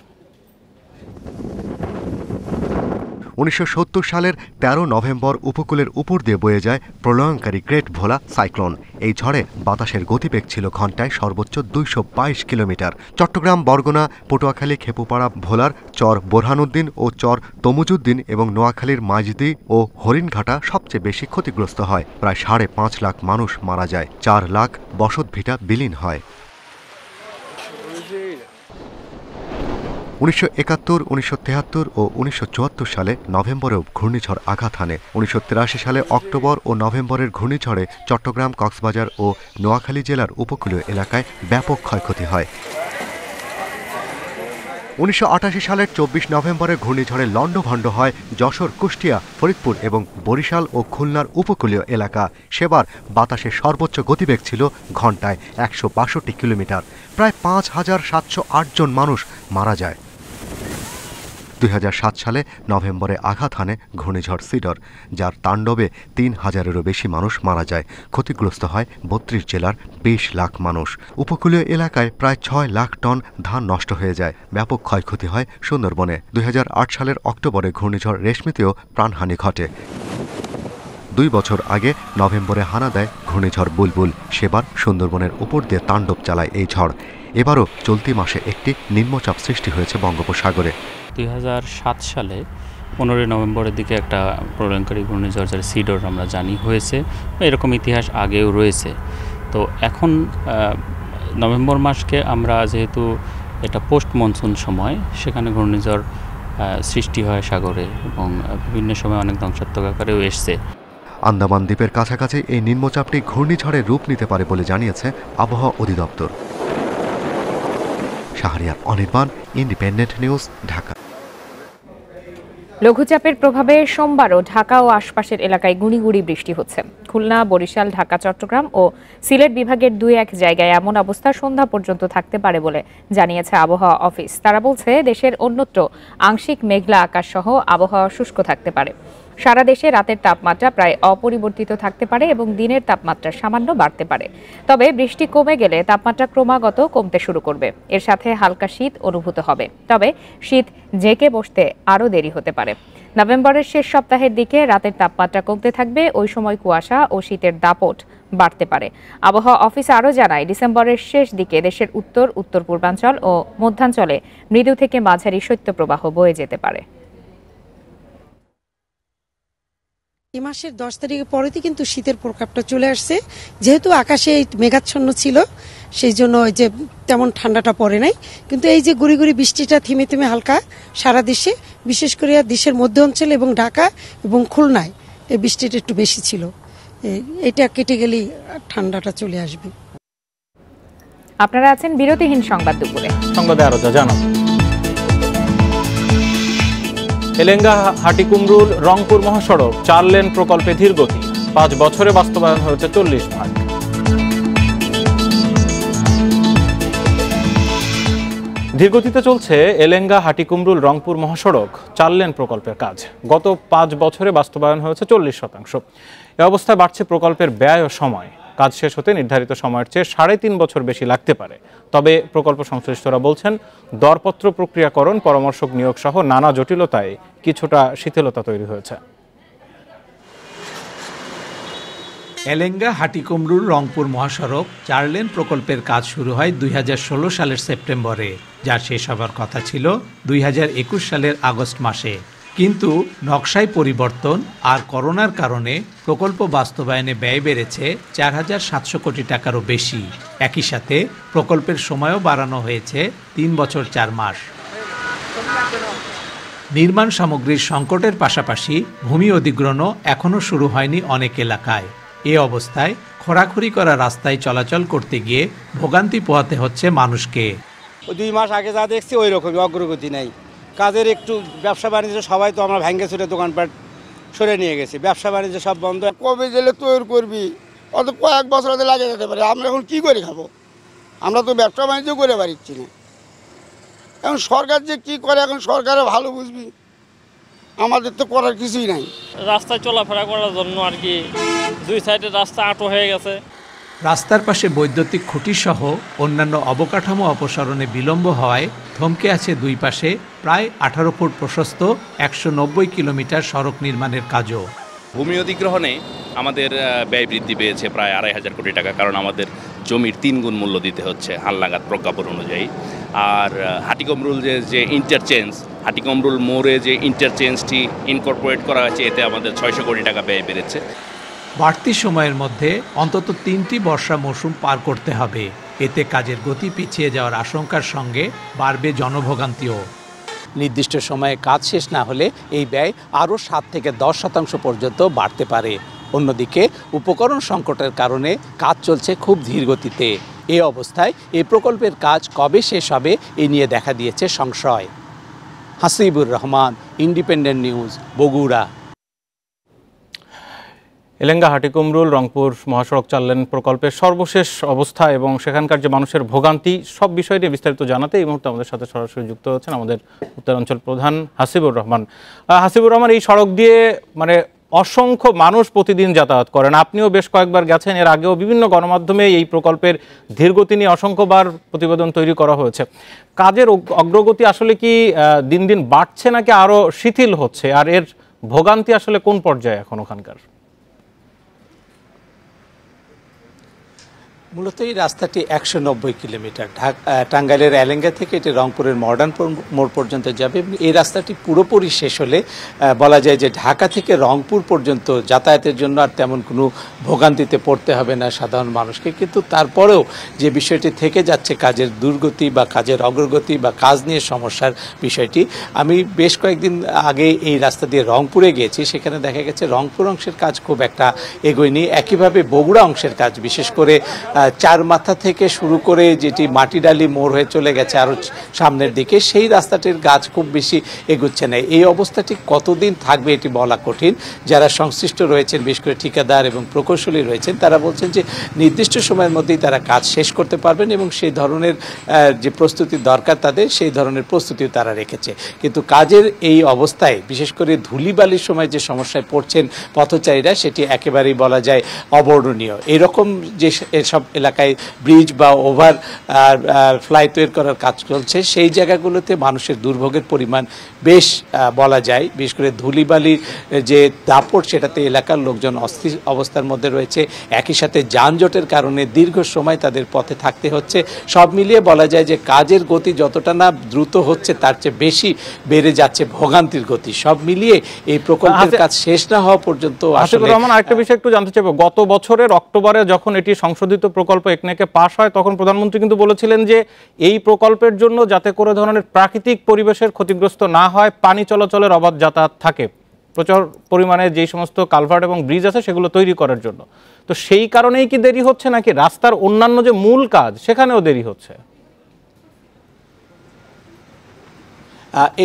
1970 সালের 13 নভেম্বর উপকূলের উপর দিয়ে বয়ে যায় প্রলয়ঙ্কারী গ্রেট ভোলা সাইক্লোন। এই ঝড়ে বাতাসের গতিবেগ ছিল ঘন্টায় সর্বোচ্চ 222 কিলোমিটার। চট্টগ্রাম, বরগুনা, পটুয়াখালী, খেপুপাড়া, ভোলার চর বোরহানুদ্দিন ও চর তমুজুদ্দিন এবং নোয়াখালীর মাইজদি ও হরিণঘাটা সবচেয়ে বেশি ক্ষতিগ্রস্ত হয়। প্রায় 5.5 লাখ মানুষ মারা যায়, 4 লাখ বসতভিটা বিলীন হয়। 1971, 1973 ও 1974 সালে নভেম্বরেও ঘূর্ণিঝড় আঘাত হানে। 1983 সালে অক্টোবর ও নভেম্বরের ঘূর্ণিঝড়ে চট্টগ্রাম, কক্সবাজার ও নোয়াখালী জেলার উপকূলীয় এলাকায় ব্যাপক ক্ষয়ক্ষতি হয়। 1988 সালের 24 নভেম্বরে ঘূর্ণিঝড়ে লণ্ডভণ্ড হয় যশোর, কুষ্টিয়া, ফরিদপুর এবং বরিশাল ও খুলনার উপকূলীয় এলাকা। সেবার বাতাসের সর্বোচ্চ গতিবেগ ছিল ঘন্টায় 162 কিলোমিটার। প্রায় 5,708 জন মানুষ মারা যায়। 2007 সালে নভেম্বরে আঘাত হানে ঘূর্ণিঝড় সিডর, যার তাণ্ডবে 3,000-এরও বেশি মানুষ মারা যায়। ক্ষতিগ্রস্ত হয় 32 জেলার 20 লাখ মানুষ। উপকূলীয় এলাকায় প্রায় 6 লাখ টন ধান নষ্ট হয়ে যায়। ব্যাপক ক্ষয়ক্ষতি হয় সুন্দরবনে। 2008 সালের অক্টোবরে ঘূর্ণিঝড় রেশমিতেও প্রাণহানি ঘটে। 2 বছর আগে নভেম্বরে হানা দেয় ঘূর্ণিঝড় বুলবুল। সেবার সুন্দরবনের উপর দিয়ে তাণ্ডব চালায় এই ঝড়। এবারও চলতি মাসে একটি নিম্নচাপ সৃষ্টি হয়েছে বঙ্গোপসাগরে। 2007 সালে 15 নভেম্বরের দিকে একটা প্রলয়ঙ্কারী ঘূর্ণিঝড় যার সিডর আমরা জানি হয়েছে, এরকম ইতিহাস আগেও রয়েছে। তো এখন নভেম্বর মাসকে আমরা যেহেতু এটা পোস্ট মনসুন সময়, সেখানে ঘূর্ণিঝড় সৃষ্টি হয় সাগরে এবং বিভিন্ন সময় অনেক ধ্বংসাত্মক আকারেও এসছে। আন্দামান দ্বীপের কাছাকাছি এই নিম্নচাপটি ঘূর্ণিঝড়ের রূপ নিতে পারে বলে জানিয়েছে আবহাওয়া অধিদপ্তর। Shahriar Anirban, Independent news, Dhaka. লঘুচাপের প্রভাবে সোমবারও ঢাকা ও আশপাশের এলাকায় গুঁড়ি গুঁড়ি বৃষ্টি হচ্ছে। খুলনা, বরিশাল, ঢাকা, চট্টগ্রাম ও সিলেট বিভাগের 2-1 জায়গায় এমন অবস্থা সন্ধ্যা পর্যন্ত থাকতে পারে বলে জানিয়েছে আবহাওয়া অফিস। তারা বলছে দেশের অন্যত্র আংশিক মেঘলা আকাশ সহ আবহাওয়া শুষ্ক থাকতে পারে। সারা দেশে রাতের তাপমাত্রা প্রায় অপরিবর্তিত থাকতে পারে এবং দিনের তাপমাত্রা সামান্য বাড়তে পারে। তবে বৃষ্টি কমে গেলে তাপমাত্রা ক্রমাগত কমতে শুরু করবে। এর সাথে হালকা শীত অনুভূত হবে, তবে শীত জেঁকে বসতে আরও দেরি হতে পারে। নভেম্বরের শেষ সপ্তাহের দিকে রাতের তাপমাত্রা কমতে থাকবে, ওই সময় কুয়াশা ও শীতের দাপট বাড়তে পারে। আবহাওয়া অফিস আরও জানায়, ডিসেম্বরের শেষ দিকে দেশের উত্তর, উত্তর পূর্বাঞ্চল ও মধ্যাঞ্চলে মৃদু থেকে মাঝারি শৈত্যপ্রবাহ বয়ে যেতে পারে। এই মাসের 10 তারিখের পরেই কিন্তু শীতের প্রকোপটা চলে আসছে। যেহেতু আকাশে মেঘাচ্ছন্ন ছিল, সেই জন্য ওই যে তেমন ঠান্ডাটা পড়ে নাই, কিন্তু এই যে গুড়ি গুড়ি বৃষ্টিটা থেমে থেমে হালকা সারা দেশে, বিশেষ করে দেশের মধ্য অঞ্চল এবং ঢাকা এবং খুলনায় এই বৃষ্টিটা একটু বেশি ছিল। এটা কেটে গেলেই ঠান্ডাটা চলে আসবে। আপনারা আছেন বিরতিহীন সংবাদ দুপুরে। সংবাদে আরো জানাব। এলেঙ্গা হাটিকুমরুল রংপুর মহাসড়ক 4 লেন প্রকল্পে ধীরগতি, 5 বছরে বাস্তবায়ন হয়েছে 40 ভাগ। ধীরগতিতে চলছে এলেঙ্গা হাটিকুমরুল রংপুর মহাসড়ক 4 লেন প্রকল্পের কাজ। গত 5 বছরে বাস্তবায়ন হয়েছে 40%। এ অবস্থায় বাড়ছে প্রকল্পের ব্যয় ও সময়। কাজ শেষ হতে নির্ধারিত সময়ের চেয়ে 3.5 বছর বেশি লাগতে পারে। তবে প্রকল্প সংশ্লিষ্টরা বলছেন, দরপত্র প্রক্রিয়াকরণ, পরামর্শক নিয়োগ সহ নানা জটিলতায় কিছুটা শিথিলতা তৈরি হয়েছে। এলেঙ্গা হাটিকুমরুল রংপুর মহাসড়ক 4 লেন প্রকল্পের কাজ শুরু হয় 2016 সালের সেপ্টেম্বরে, যা শেষ হবার কথা ছিল 2021 সালের আগস্ট মাসে। কিন্তু নকশায় পরিবর্তন আর করোনার কারণে প্রকল্প বাস্তবায়নে ব্যয় বেড়েছে 4,700 কোটি টাকারও বেশি। একই সাথে প্রকল্পের সময়ও বাড়ানো হয়েছে 3 বছর 4 মাস। নির্মাণ সামগ্রীর সংকটের পাশাপাশি ভূমি অধিগ্রহণও এখনও শুরু হয়নি অনেক এলাকায়। এ অবস্থায় খোঁড়াখুড়ি করা রাস্তায় চলাচল করতে গিয়ে ভোগান্তি পোহাতে হচ্ছে মানুষকে। 2 মাস আগে যা দেখছি ওই রকমই, অগ্রগতি নেই কাজের। একটু ব্যবসা বাণিজ্য সবাই তো আমরা ভেঙে ছুটে দোকানপাট সরে নিয়ে গেছি, ব্যবসা বাণিজ্য সব বন্ধ। কবে জেলে তৈরি করবি, অত কয়েক বছর লাগে যেতে পারে। আমরা এখন কি করে খাবো? আমরা তো ব্যবসা বাণিজ্য করে পারছি না। এখন সরকার যে কি করে, এখন সরকারে ভালো বুঝবি, আমাদের তো করার কিছুই নাই। রাস্তায় চলাফেরা করার জন্য আর কি 2 সাইডে রাস্তা আঁটো হয়ে গেছে। রাস্তার পাশে বৈদ্যুতিক খুঁটি সহ অন্যান্য অবকাঠামো অপসারণে বিলম্ব হওয়ায় থমকে আছে 2 পাশে প্রায় 18 ফুট প্রশস্ত 190 কিলোমিটার সড়ক নির্মাণের কাজও। ভূমি অধিগ্রহণে আমাদের ব্যয় বৃদ্ধি পেয়েছে প্রায় 2,500 কোটি টাকা, কারণ আমাদের জমির 3 গুণ মূল্য দিতে হচ্ছে হালনাগাদ প্রজ্ঞাপন অনুযায়ী। আর হাটিকুমরুল যে ইন্টারচেঞ্জ, হাটিকুমরুল মোড়ে যে ইন্টারচেঞ্জটি ইনকর্পোরেট করা হয়েছে, এতে আমাদের 600 কোটি টাকা ব্যয় বেড়েছে। বাড়তি সময়ের মধ্যে অন্তত 3টি বর্ষা মৌসুম পার করতে হবে। এতে কাজের গতি পিছিয়ে যাওয়ার আশঙ্কার সঙ্গে বাড়বে জনভোগান্তিও। নির্দিষ্ট সময়ে কাজ শেষ না হলে এই ব্যয় আরও 7 থেকে 10% পর্যন্ত বাড়তে পারে। অন্যদিকে উপকরণ সংকটের কারণে কাজ চলছে খুব ধীর গতিতে। এই অবস্থায় এই প্রকল্পের কাজ কবে শেষ হবে এ নিয়ে দেখা দিয়েছে সংশয়। Hasibur Rahman, Independent News, Bogura. এলেঙ্গা হাটিকুমরুল রংপুর মহাসড়ক 4 লেন প্রকল্পের সর্বশেষ অবস্থা এবং সেখানকার যে মানুষের ভোগান্তি, সব বিষয় নিয়ে বিস্তারিত জানাতে এই মুহূর্তে আমাদের সাথে সরাসরি যুক্ত হচ্ছেন আমাদের উত্তরাঞ্চল প্রধান হাসিবুর রহমান। হাসিবুর রহমান, এই সড়ক দিয়ে মানে অসংখ্য মানুষ প্রতিদিন যাতায়াত করেন, আপনিও বেশ কয়েকবার গেছেন, এর আগেও বিভিন্ন গণমাধ্যমে এই প্রকল্পের ধীরগতি নিয়ে অসংখ্যবার প্রতিবেদন তৈরি করা হয়েছে। কাজের অগ্রগতি আসলে কি দিন দিন বাড়ছে নাকি আরও শিথিল হচ্ছে, আর এর ভোগান্তি আসলে কোন পর্যায়ে এখন ওখানকার? মূলত এই রাস্তাটি 190 কিলোমিটার, টাঙ্গাইলের এলেঙ্গা থেকে এটি রংপুরের মডার্ন মোড় পর্যন্ত যাবে। এই রাস্তাটি পুরোপুরি শেষ হলে বলা যায় যে ঢাকা থেকে রংপুর পর্যন্ত যাতায়াতের জন্য আর তেমন কোনো ভোগান্তিতে পড়তে হবে না সাধারণ মানুষকে। কিন্তু তারপরেও যে বিষয়টি থেকে যাচ্ছে, কাজের দুর্গতি বা কাজের অগ্রগতি বা কাজ নিয়ে সমস্যার বিষয়টি, আমি বেশ কয়েকদিন আগে এই রাস্তা দিয়ে রংপুরে গিয়েছি, সেখানে দেখা গেছে রংপুর অংশের কাজ খুব একটা এগোয়নি। একইভাবে বগুড়া অংশের কাজ, বিশেষ করে চার মাথা থেকে শুরু করে যেটি মাটিডালি মোড় হয়ে চলে গেছে আরও সামনের দিকে, সেই রাস্তাটির কাজ খুব বেশি এগুচ্ছে না। এই অবস্থাটি কতদিন থাকবে এটি বলা কঠিন। যারা সংশ্লিষ্ট রয়েছেন, বিশেষ করে ঠিকাদার এবং প্রকৌশলী রয়েছেন, তারা বলছেন যে নির্দিষ্ট সময়ের মধ্যেই তারা কাজ শেষ করতে পারবেন এবং সেই ধরনের যে প্রস্তুতি দরকার তাদের, সেই ধরনের প্রস্তুতিও তারা রেখেছে। কিন্তু কাজের এই অবস্থায় বিশেষ করে ধুলিবালির সময় যে সমস্যায় পড়ছেন পথচারীরা, সেটি একেবারেই বলা যায় অবর্ণনীয়। এরকম যে এসব এলাকায় ব্রিজ বা ওভার ফ্লাই তৈরি করার কাজ চলছে, সেই জায়গাগুলোতে মানুষের দুর্ভোগের পরিমাণ বেশ বলা যায়। বিশেষ করে ধুলিবালির যে দাপট, সেটাতে এলাকার লোকজন অস্থির অবস্থার মধ্যে রয়েছে। একই সাথে যানজটের কারণে দীর্ঘ সময় তাদের পথে থাকতে হচ্ছে। সব মিলিয়ে বলা যায় যে কাজের গতি যতটা না দ্রুত হচ্ছে, তার চেয়ে বেশি বেড়ে যাচ্ছে ভোগান্তির গতি। সব মিলিয়ে এই প্রকল্পের কাজ শেষ না হওয়া পর্যন্ত আসলে আরেকটা বিষয় একটু জানতে চাইবো, গত বছরের অক্টোবরে যখন এটি সংশোধিত প্রকল্প একনেকে পাশ হয়, তখন প্রধানমন্ত্রী কিন্তু বলেছিলেন যে এই প্রকল্পের জন্য যাতে কোনো ধরনের প্রাকৃতিক পরিবেশের ক্ষতিগ্রস্ত না হয়, পানি চলাচলের অবাধ যাতায়াত থাকে, প্রচুর পরিমাণে যেই সমস্ত কালভার্ট এবং ব্রিজ আছে সেগুলো তৈরি করার জন্য। তো সেই কারণেই কি দেরি হচ্ছে, নাকি রাস্তার অন্যান্য যে মূল কাজ সেখানেও দেরি হচ্ছে?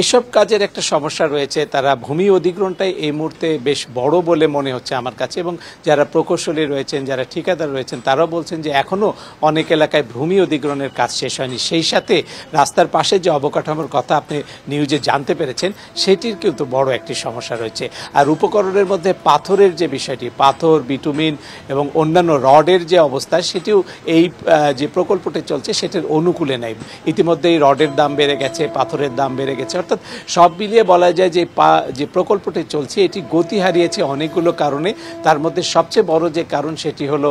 এসব কাজের একটা সমস্যা রয়েছে। তারা ভূমি অধিগ্রহণটাই এই মুহূর্তে বেশ বড় বলে মনে হচ্ছে আমার কাছে, এবং যারা প্রকৌশলী রয়েছেন, যারা ঠিকাদার রয়েছেন, তারাও বলছেন যে এখনও অনেক এলাকায় ভূমি অধিগ্রহণের কাজ শেষ হয়নি। সেই সাথে রাস্তার পাশে যে অবকাঠামোর কথা আপনি নিউজে জানতে পেরেছেন, সেটির কিন্তু বড় একটি সমস্যা রয়েছে। আর উপকরণের মধ্যে পাথরের যে বিষয়টি, পাথর, বিটুমিন এবং অন্যান্য রডের যে অবস্থা, সেটিও এই যে প্রকল্পটি চলছে সেটার অনুকূলে নেই। ইতিমধ্যেই রডের দাম বেড়ে গেছে, পাথরের দাম বেড়ে গেছে। অর্থাৎ সব মিলিয়ে বলা যায় যে প্রকল্পটি চলছে এটি গতি হারিয়েছে অনেকগুলো কারণে। তার মধ্যে সবচেয়ে বড় যে কারণ সেটি হলো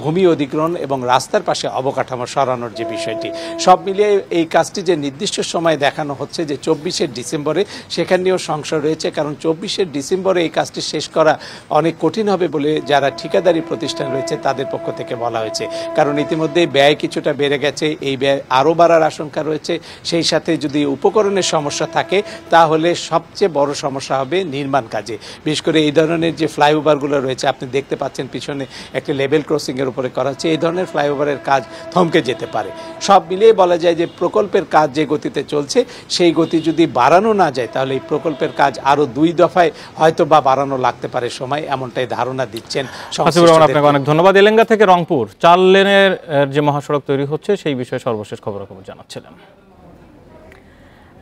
ভূমি অধিগ্রহণ এবং রাস্তার পাশে অবকাঠামো সরানোর যে বিষয়টি। সব মিলিয়ে এই কাজটি যে নির্দিষ্ট সময় দেখানো হচ্ছে যে 24শে ডিসেম্বরে, সেখানেও সংশয় রয়েছে, কারণ 24শে ডিসেম্বরে এই কাজটি শেষ করা অনেক কঠিন হবে বলে যারা ঠিকাদারি প্রতিষ্ঠান রয়েছে তাদের পক্ষ থেকে বলা হয়েছে। কারণ ইতিমধ্যে ব্যয় কিছুটা বেড়ে গেছে, এই ব্যয় আরও বাড়ার আশঙ্কা রয়েছে। সেই সাথে যদি উপকরণের সমস্যা থাকে, তাহলে সবচেয়ে বড় সমস্যা হবে নির্মাণ কাজে। বিশেষ করে এই ধরনের যে ফ্লাইওভারগুলো রয়েছে, আপনি দেখতে পাচ্ছেন পিছনে একটা লেভেল ক্রসিংয়ের উপরে করা হচ্ছে, এই ধরনের ফ্লাইওভারের কাজ থমকে যেতে পারে। সব মিলিয়ে বলা যায় যে প্রকল্পের কাজ যে গতিতে চলছে, সেই গতি যদি বাড়ানো না যায়, তাহলে এই প্রকল্পের কাজ আরও 2 দফায় হয়তো বা বাড়ানো লাগতে পারে সময়, এমনটাই ধারণা দিচ্ছেন। আপনাকে অনেক ধন্যবাদ। এলেঙ্গা থেকে রংপুর 4 লেনের যে মহাসড়ক তৈরি হচ্ছে, সেই বিষয়ে সর্বশেষ খবরাখবর জানাচ্ছিলেন।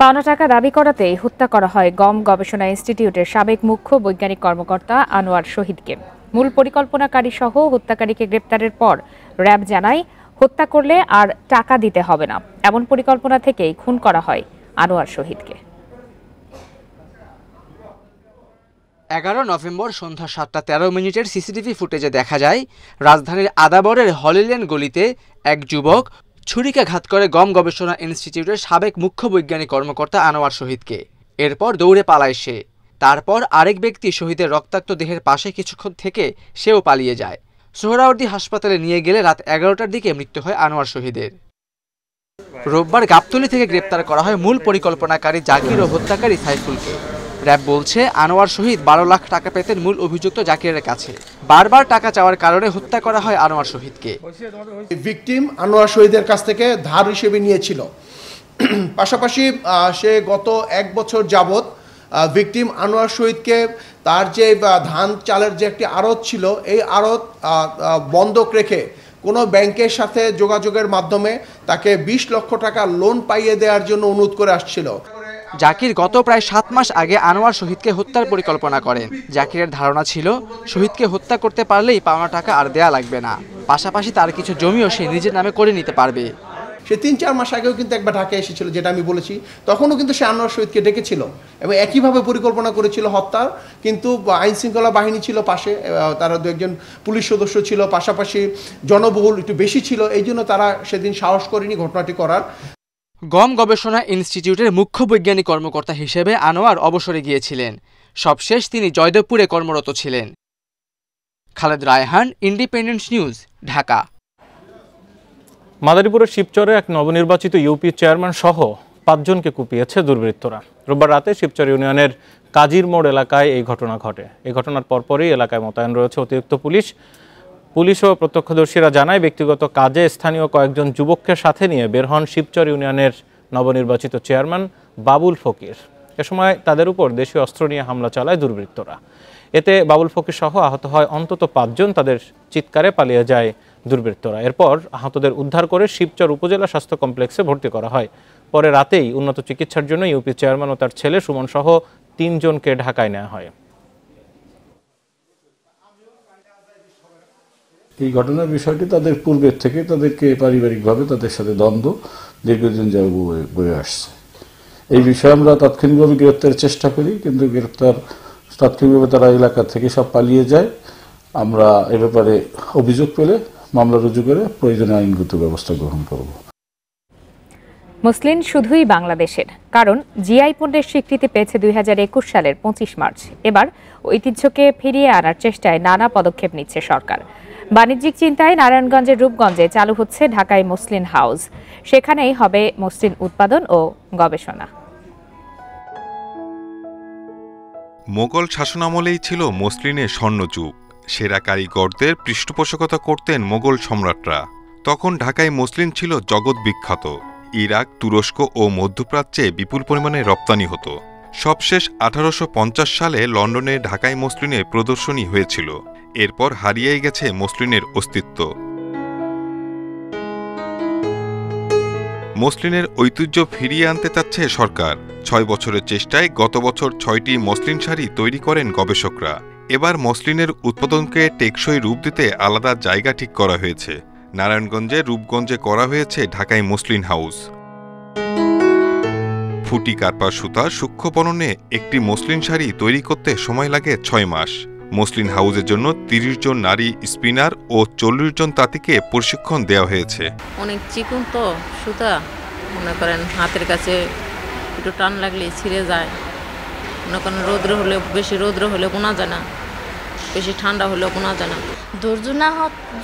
পাওনা টাকা দাবি করাতেই হত্যা করা হয় গম গবেষণা ইনস্টিটিউটের সাবেক মুখ্য বৈজ্ঞানিক কর্মকর্তা আনোয়ার শহীদকে। মূল পরিকল্পনাকারী সহ হত্যাকারীকে গ্রেপ্তারের পর র্যাব জানায়, হত্যা করলে আর টাকা দিতে হবে না, এমন পরিকল্পনা থেকেই খুন করা হয় আনোয়ার শহীদকে। 11 নভেম্বর সন্ধ্যা 7টা 13 মিনিটের সিসিটিভি ফুটেজে দেখা যায়, রাজধানীর আদাবরের হলিল্যান্ড গলিতে এক যুবক ছুরিকাঘাত করে গম গবেষণা ইনস্টিটিউটের সাবেক মুখ্য বৈজ্ঞানিক কর্মকর্তা আনোয়ার শহীদকে। এরপর দৌড়ে পালায় সে। তারপর আরেক ব্যক্তি শহীদের রক্তাক্ত দেহের পাশে কিছুক্ষণ থেকে সেও পালিয়ে যায়। সোহরাওয়ার্দী হাসপাতালে নিয়ে গেলে রাত 11টার দিকে মৃত্যু হয় আনোয়ার শহীদের। রোববার গাবতলী থেকে গ্রেপ্তার করা হয় মূল পরিকল্পনাকারী জাকির ও হত্যাকারী সাইফুলকে। র্যাব বলছে, আনোয়ার শহীদ 12 লাখ টাকা পেতেন মূল অভিযুক্ত জাকিরের কাছে। বারবার টাকা চাওয়ার কারণে হত্যা করা হয় আনোয়ার শহীদকে। ভিকটিম আনোয়ার শহীদের কাছ থেকে ধার হিসেবে নিয়েছিল। পাশাপাশি সে গত 1 বছর যাবৎ ভিকটিম আনোয়ার শহীদকে তার যে ধান চালের যে একটি আড়ত ছিল, এই আড়ত বন্ধক রেখে কোনো ব্যাংকের সাথে যোগাযোগের মাধ্যমে তাকে 20 লক্ষ টাকা লোন পাইয়ে দেওয়ার জন্য অনুরোধ করে আসছিল। জাকির গত প্রায় 7 মাস আগে আনোয়ার শহীদকে হত্যার পরিকল্পনা করেন। জাকিরের ধারণা ছিল, শহীদকে হত্যা করতে পারলেই পাওনা টাকা আর দেয়া লাগবে না, পাশাপাশি তার কিছু জমিও সে নিজের নামে করে নিতে পারবে। সে 3-4 মাস আগেও কিন্তু একবার ঢাকায় এসেছিল, যেটা আমি বলেছি, তখনও কিন্তু সে আনোয়ার শহীদকে ডেকেছিল এবং একইভাবে পরিকল্পনা করেছিল হত্যার। কিন্তু আইন শৃঙ্খলা বাহিনী ছিল পাশে, তারা 2-1 পুলিশ সদস্য ছিল, পাশাপাশি জনবহুল একটু বেশি ছিল, এই জন্য তারা সেদিন সাহস করেনি ঘটনাটি করার। গম গবেষণা ইনস্টিটিউটের মুখ্য বৈজ্ঞানিক কর্মকর্তা হিসেবে আনোয়ার অবসরে গিয়েছিলেন। সবশেষ তিনি জয়দেবপুরে কর্মরত ছিলেন। Khaled Raihan, independent news, Dhaka. মাদারীপুরের শিবচরে এক নবনির্বাচিত ইউপি চেয়ারম্যান সহ 5 জনকে কুপিয়েছে দুর্বৃত্তরা। রোববার রাতে শিবচর ইউনিয়নের কাজির মোড় এলাকায় এই ঘটনা ঘটে। এই ঘটনার পরপরই এলাকায় মোতায়েন রয়েছে অতিরিক্ত পুলিশ। পুলিশ ও প্রত্যক্ষদর্শীরা জানায় ব্যক্তিগত কাজে স্থানীয় কয়েকজন যুবককে সাথে নিয়ে বের হন শিবচর ইউনিয়নের নবনির্বাচিত চেয়ারম্যান বাবুল ফকির। এ সময় তাদের উপর দেশীয় অস্ত্র নিয়ে হামলা চালায় দুর্বৃত্তরা। এতে বাবুল ফকির সহ আহত হয় অন্তত 5 জন। তাদের চিৎকারে পালিয়ে যায় দুর্বৃত্তরা। এরপর আহতদের উদ্ধার করে শিবচর উপজেলা স্বাস্থ্য কমপ্লেক্সে ভর্তি করা হয়। পরে রাতেই উন্নত চিকিৎসার জন্য ইউপি চেয়ারম্যান ও তার ছেলে সুমন সহ 3 জনকে ঢাকায় নেওয়া হয়। এই ঘটনার বিষয়টি তাদের পূর্বের থেকে তাদেরকে পারিবারিকভাবে তাদের সাথে দ্বন্দ্ব দীর্ঘদিন যাবৎ বয়ে আসছে। এই বিষয়ে আমরা তাৎক্ষণিকভাবে গ্রেপ্তারের চেষ্টা করি, কিন্তু তাৎক্ষণিকভাবে তারা এলাকা থেকে সব পালিয়ে যায়। আমরা এ ব্যাপারে অভিযোগ পেলে মামলা রুজু করে প্রয়োজনীয় আইনগত ব্যবস্থা গ্রহণ করব। মুসলিম শুধুই বাংলাদেশের, কারণ জিআই পণ্যের স্বীকৃতি পেয়েছে 2021 সালের 25 মার্চ। এবার ঐতিহ্যকে ফিরিয়ে আনার চেষ্টায় নানা পদক্ষেপ নিচ্ছে সরকার। বাণিজ্যিক চিন্তায় নারায়ণগঞ্জের রূপগঞ্জে চালু হচ্ছে ঢাকায় মসলিন হাউস। সেখানেই হবে মসলিন উৎপাদন ও গবেষণা। মোগল শাসনামলেই ছিল মসলিনের স্বর্ণযুগ। সেরা কারিগরদের পৃষ্ঠপোষকতা করতেন মোগল সম্রাটরা। তখন ঢাকায় মসলিন ছিল জগৎ বিখ্যাত। ইরাক, তুরস্ক ও মধ্যপ্রাচ্যে বিপুল পরিমাণে রপ্তানি হতো। সবশেষ 1850 সালে লন্ডনে ঢাকায় মসলিনের প্রদর্শনী হয়েছিল। এরপর হারিয়ে গেছে মসলিনের অস্তিত্ব। মসলিনের ঐতিহ্য ফিরিয়ে আনতে চাচ্ছে সরকার। 6 বছরের চেষ্টায় গত বছর 6টি মসলিন শাড়ি তৈরি করেন গবেষকরা। এবার মসলিনের উৎপাদনকে টেকসই রূপ দিতে আলাদা জায়গা ঠিক করা হয়েছে। নারায়ণগঞ্জে রূপগঞ্জে করা হয়েছে ঢাকায় মসলিন হাউস। ফুটি কারপা সুতা সূক্ষ্ম বননে একটি মসলিন শাড়ি তৈরি করতে সময় লাগে 6 মাস। মসলিন হাউসের জন্য 30 জন নারী স্পিনার ও 40 জন তাঁতিকে প্রশিক্ষণ দেওয়া হয়েছে। অনেক চিকন তো সুতা, মনে করেন হাতের কাছে একটু টান লাগলে ছিঁড়ে যায়। মনে করেন বেশি রৌদ্র হলে বোনা যায় না, বেশি ঠান্ডা হলেও বোনা যায় না। ধৈর্য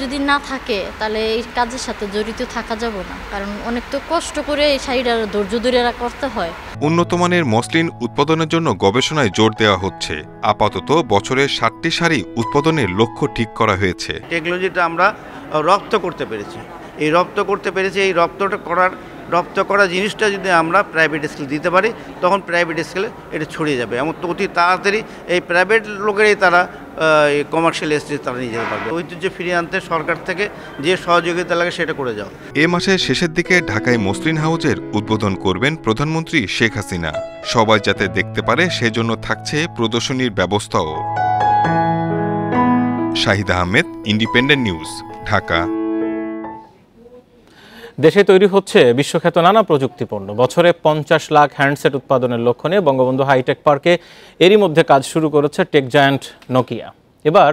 যদি না থাকে তাহলে এই কাজের সাথে জড়িত থাকা যাবে না, কারণ অনেক তো কষ্ট করে এই শাড়িটা ধৈর্য ধরে করতে হয়। উন্নত মানের মসলিন উৎপাদনের জন্য গবেষণায় জোর দেওয়া হচ্ছে। আপাতত বছরে 60টি শাড়ি উৎপাদনের লক্ষ্য ঠিক করা হয়েছে। টেকনোলজিটা আমরা রপ্ত করতে পেরেছি। এই রপ্ত করা জিনিসটা যদি আমরা প্রাইভেট স্কেলে দিতে পারি, তখন প্রাইভেট স্কেলে এটা ছড়িয়ে যাবে। এমন তো অতি তাড়াতাড়ি এই প্রাইভেট লোকেরাই তারা কমার্শিয়াল স্টেজ তারা নিয়ে যেতে পারবে। ঐতিহ্য ফিরিয়ে আনতে সরকার থেকে যে সহযোগিতা লাগে সেটা করে যাও। এ মাসের শেষের দিকে ঢাকায় মসলিন হাউসের উদ্বোধন করবেন প্রধানমন্ত্রী শেখ হাসিনা। সবাই যাতে দেখতে পারে সেজন্য থাকছে প্রদর্শনীর ব্যবস্থাও। Shahid Ahmed, independent news, Dhaka. দেশে তৈরি হচ্ছে বিশ্বখ্যাত নানা প্রযুক্তি পণ্য। বছরে 50 লাখ হ্যান্ডসেট উৎপাদনের লক্ষ্য নিয়ে বঙ্গবন্ধু হাইটেক পার্কে এরই মধ্যে কাজ শুরু করেছে টেক জায়ান্ট নোকিয়া। এবার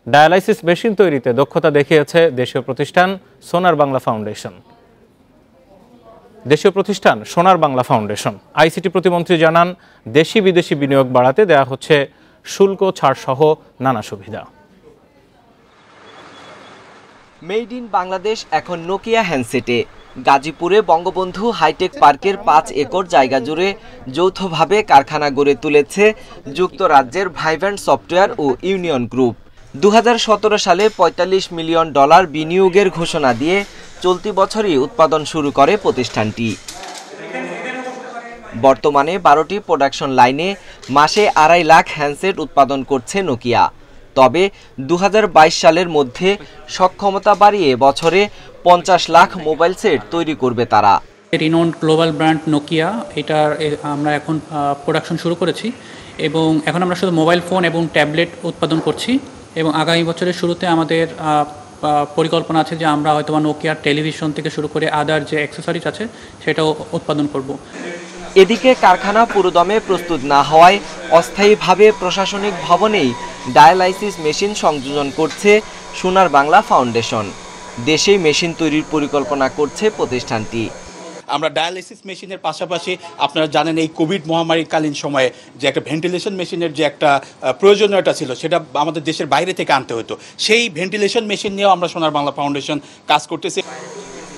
ডায়ালাইসিস মেশিন তৈরিতে দক্ষতা দেখিয়েছে দেশীয় প্রতিষ্ঠান সোনার বাংলা ফাউন্ডেশন। আইসিটি প্রতিমন্ত্রী জানান, দেশি বিদেশি বিনিয়োগ বাড়াতে দেয়া হচ্ছে শুল্ক ছাড় সহ নানা সুবিধা। মেড ইন বাংলাদেশ এখন নোকিয়া হ্যান্ডসেটে। গাজীপুরে বঙ্গবন্ধু হাইটেক পার্কের 5 একর জায়গা জুড়ে যৌথভাবে কারখানা গড়ে তুলেছে যুক্তরাজ্যের ভাইভ্যান্ট সফটওয়্যার ও ইউনিয়ন গ্রুপ। 2017 সালে $45 মিলিয়ন বিনিয়োগের ঘোষণা দিয়ে চলতি বছরই উৎপাদন শুরু করে প্রতিষ্ঠানটি। বর্তমানে 12টি প্রোডাকশন লাইনে মাসে 2.5 লাখ হ্যান্ডসেট উৎপাদন করছে নোকিয়া। তবে 2022 সালের মধ্যে সক্ষমতা বাড়িয়ে বছরে 50 লাখ মোবাইল সেট তৈরি করবে তারা। রিনোন্ড গ্লোবাল ব্র্যান্ড নোকিয়া, এটার আমরা এখন প্রোডাকশন শুরু করেছি এবং এখন আমরা শুধু মোবাইল ফোন এবং ট্যাবলেট উৎপাদন করছি এবং আগামী বছরের শুরুতে আমাদের পরিকল্পনা আছে যে আমরা হয়তো নোকিয়ার টেলিভিশন থেকে শুরু করে আদার যে অ্যাক্সেসরিজ আছে সেটাও উৎপাদন করব। এদিকে কারখানা পুরোদমে প্রস্তুত না হওয়ায় অস্থায়ীভাবে প্রশাসনিক ভবনেই ডায়ালাইসিস মেশিন সংযোজন করছে সোনার বাংলা ফাউন্ডেশন। দেশেই মেশিন তৈরির পরিকল্পনা করছে প্রতিষ্ঠানটি। আমরা ডায়ালাইসিস মেশিনের পাশাপাশি আপনারা জানেন এই কোভিড মহামারীকালীন সময়ে যে একটা ভেন্টিলেশন মেশিনের যে একটা প্রয়োজনীয়তা ছিল সেটা আমাদের দেশের বাইরে থেকে আনতে হতো। সেই ভেন্টিলেশন মেশিন নিয়েও আমরা সোনার বাংলা ফাউন্ডেশন কাজ করতেছি।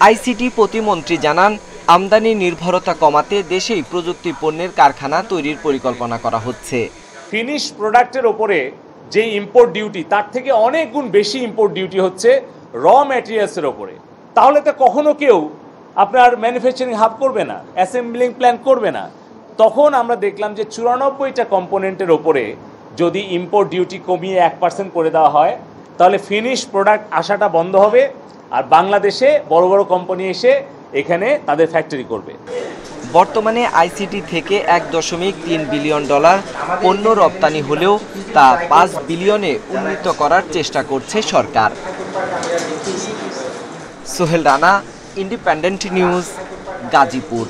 আইসিটি প্রতিমন্ত্রী জানান, আমদানি নির্ভরতা কমাতে দেশেই প্রযুক্তি পণ্যের কারখানা তৈরির পরিকল্পনা করা হচ্ছে। ফিনিশ প্রোডাক্টের ওপরে যে ইম্পোর্ট ডিউটি তার থেকে অনেক গুণ বেশি ইম্পোর্ট ডিউটি হচ্ছে র ম্যাটেরিয়ালসের ওপরে, তাহলে তো কখনো কেউ আপনার ম্যানুফ্যাকচারিং হাব করবে না, অ্যাসেম্বলিং প্ল্যান করবে না। তখন আমরা দেখলাম যে 94টা কম্পোনেন্টের ওপরে যদি ইম্পোর্ট ডিউটি কমিয়ে 1% করে দেওয়া হয় তাহলে ফিনিশ প্রোডাক্ট আসাটা বন্ধ হবে, আর বাংলাদেশে বড় বড় কোম্পানি এসে এখানে তাদের ফ্যাক্টরি করবে। বর্তমানে আইসিটি থেকে $1.3 বিলিয়ন পণ্য রপ্তানি হলেও তা 5 বিলিয়নে উন্নীত করার চেষ্টা করছে সরকার। Sohel Rana, Independent News, Gazipur.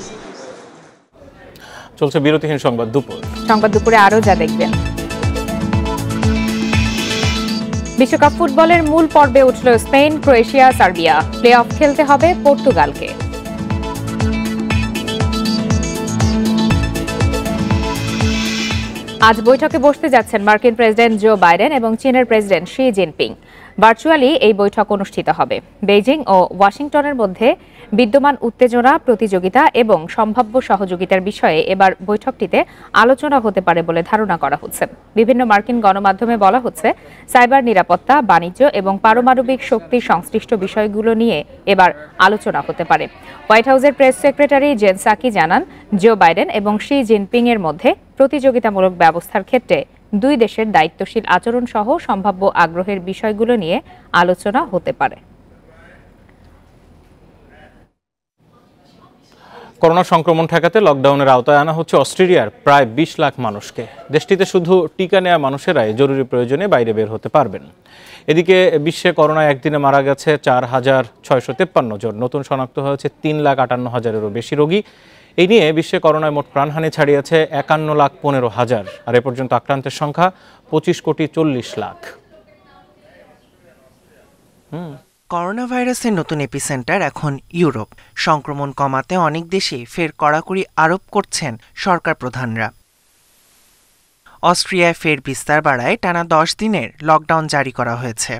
চলছে বিরতিহীন সংবাদ দুপুর। সংবাদ দুপুরে আরো যা দেখবেন। বিশ্বকাপ ফুটবলের মূল পর্বে উঠল Spain, Croatia, Serbia. Play of খেলতে হবে পর্তুগালকে। আজ বৈঠকে বসতে যাচ্ছেন মার্কিন প্রেসিডেন্ট জো বাইডেন এবং চীনের প্রেসিডেন্ট শি জিনপিং। ভার্চুয়ালি এই বৈঠক অনুষ্ঠিত হবে। বেইজিং ও ওয়াশিংটনের মধ্যে বিদ্যমান উত্তেজনা, প্রতিযোগিতা এবং সম্ভাব্য সহযোগিতার বিষয়ে এবার বৈঠকটিতে আলোচনা হতে পারে বলে ধারণা করা হচ্ছে। বিভিন্ন মার্কিন গণমাধ্যমে বলা হচ্ছে, সাইবার নিরাপত্তা, বাণিজ্য এবং পারমাণবিক শক্তি সংশ্লিষ্ট বিষয়গুলো নিয়ে এবার আলোচনা হতে পারে। হোয়াইট হাউসের প্রেস সেক্রেটারি জেন সাকি জানান, জো বাইডেন এবং শি জিনপিং এর মধ্যে প্রতিযোগিতামূলক ব্যবস্থার ক্ষেত্রে দুই দেশের দায়িত্বশীল আচরণ সহ সম্ভাব্য আগ্রহের বিষয়গুলো নিয়ে আলোচনা হতে পারে। করোনা সংক্রমণ ঠেকাতে লকডাউনের আওতায় আনা হচ্ছে অস্ট্রেলিয়ার প্রায় 20 লাখ মানুষকে। দেশটিতে শুধু টিকা নেওয়া মানুষেরাই জরুরি প্রয়োজনে বাইরে বের হতে পারবেন। এদিকে বিশ্বে করোনায় একদিনে মারা গেছে 4,653 জন। নতুন শনাক্ত হয়েছে 3,58,000-এরও বেশি রোগী। এই নিয়ে বিশ্বে করোনায় মোট প্রাণহানি ছাড়িয়েছে 51,15,000, আর এ পর্যন্ত আক্রান্তের সংখ্যা 25,40 লাখ। করোনা ভাইরাসের নতুন এপিসেন্টার এখন ইউরোপ। সংক্রমণ কমাতে অনেক দেশে ফের কড়াকড়ি আরোপ করছেন সরকার প্রধানরা। অস্ট্রিয়ায় ফের বিস্তার বাড়ায় টানা 10 দিনের লকডাউন জারি করা হয়েছে।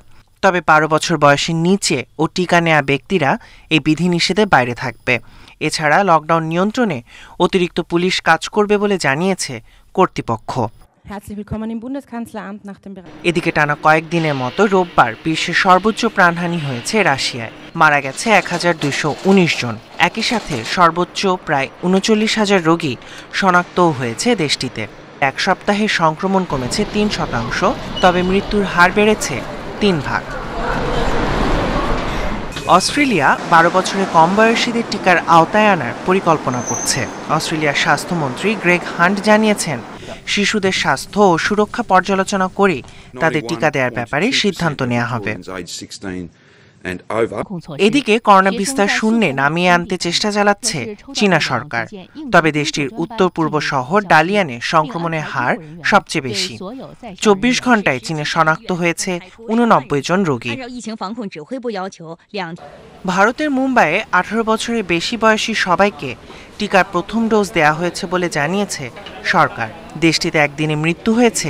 তবে 12 বছর বয়সের নিচে ও টিকা নেওয়া ব্যক্তিরা এই বিধিনিষেধের বাইরে থাকবে। এছাড়া লকডাউন নিয়ন্ত্রণে অতিরিক্ত পুলিশ কাজ করবে বলে জানিয়েছে কর্তৃপক্ষ। এদিকে টানা কয়েকদিনের মতো রোববার বিশ্বের সর্বোচ্চ প্রাণহানি হয়েছে রাশিয়ায়। মারা গেছে 1,219 জন। একই সাথে সর্বোচ্চ প্রায় 39,000 রোগী শনাক্তও হয়েছে দেশটিতে। এক সপ্তাহে সংক্রমণ কমেছে 3%, তবে মৃত্যুর হার বেড়েছে 3 ভাগ। অস্ট্রেলিয়া 12 বছরের কম বয়সীদের টিকার আওতায় আনার পরিকল্পনা করছে। অস্ট্রেলিয়ার স্বাস্থ্যমন্ত্রী গ্রেগ হান্ট জানিয়েছেন, শিশুদের স্বাস্থ্য ও সুরক্ষা পর্যালোচনা করে তাদের টিকা দেওয়ার ব্যাপারে সিদ্ধান্ত নেওয়া হবে। এদিকে করোনা বিস্তার শূন্যে নামিয়ে আনতে চেষ্টা চালাচ্ছে চীনা সরকার। তবে দেশটির উত্তর পূর্ব শহর ডালিয়ানে সংক্রমণের হার সবচেয়ে বেশি। 24 ঘন্টায় চীনে শনাক্ত হয়েছে 89 জন রোগী। ভারতের মুম্বাইয়ে 18 বছরের বেশি বয়সী সবাইকে টিকার প্রথম ডোজ দেওয়া হয়েছে বলে জানিয়েছে সরকার। দেশটিতে একদিনে মৃত্যু হয়েছে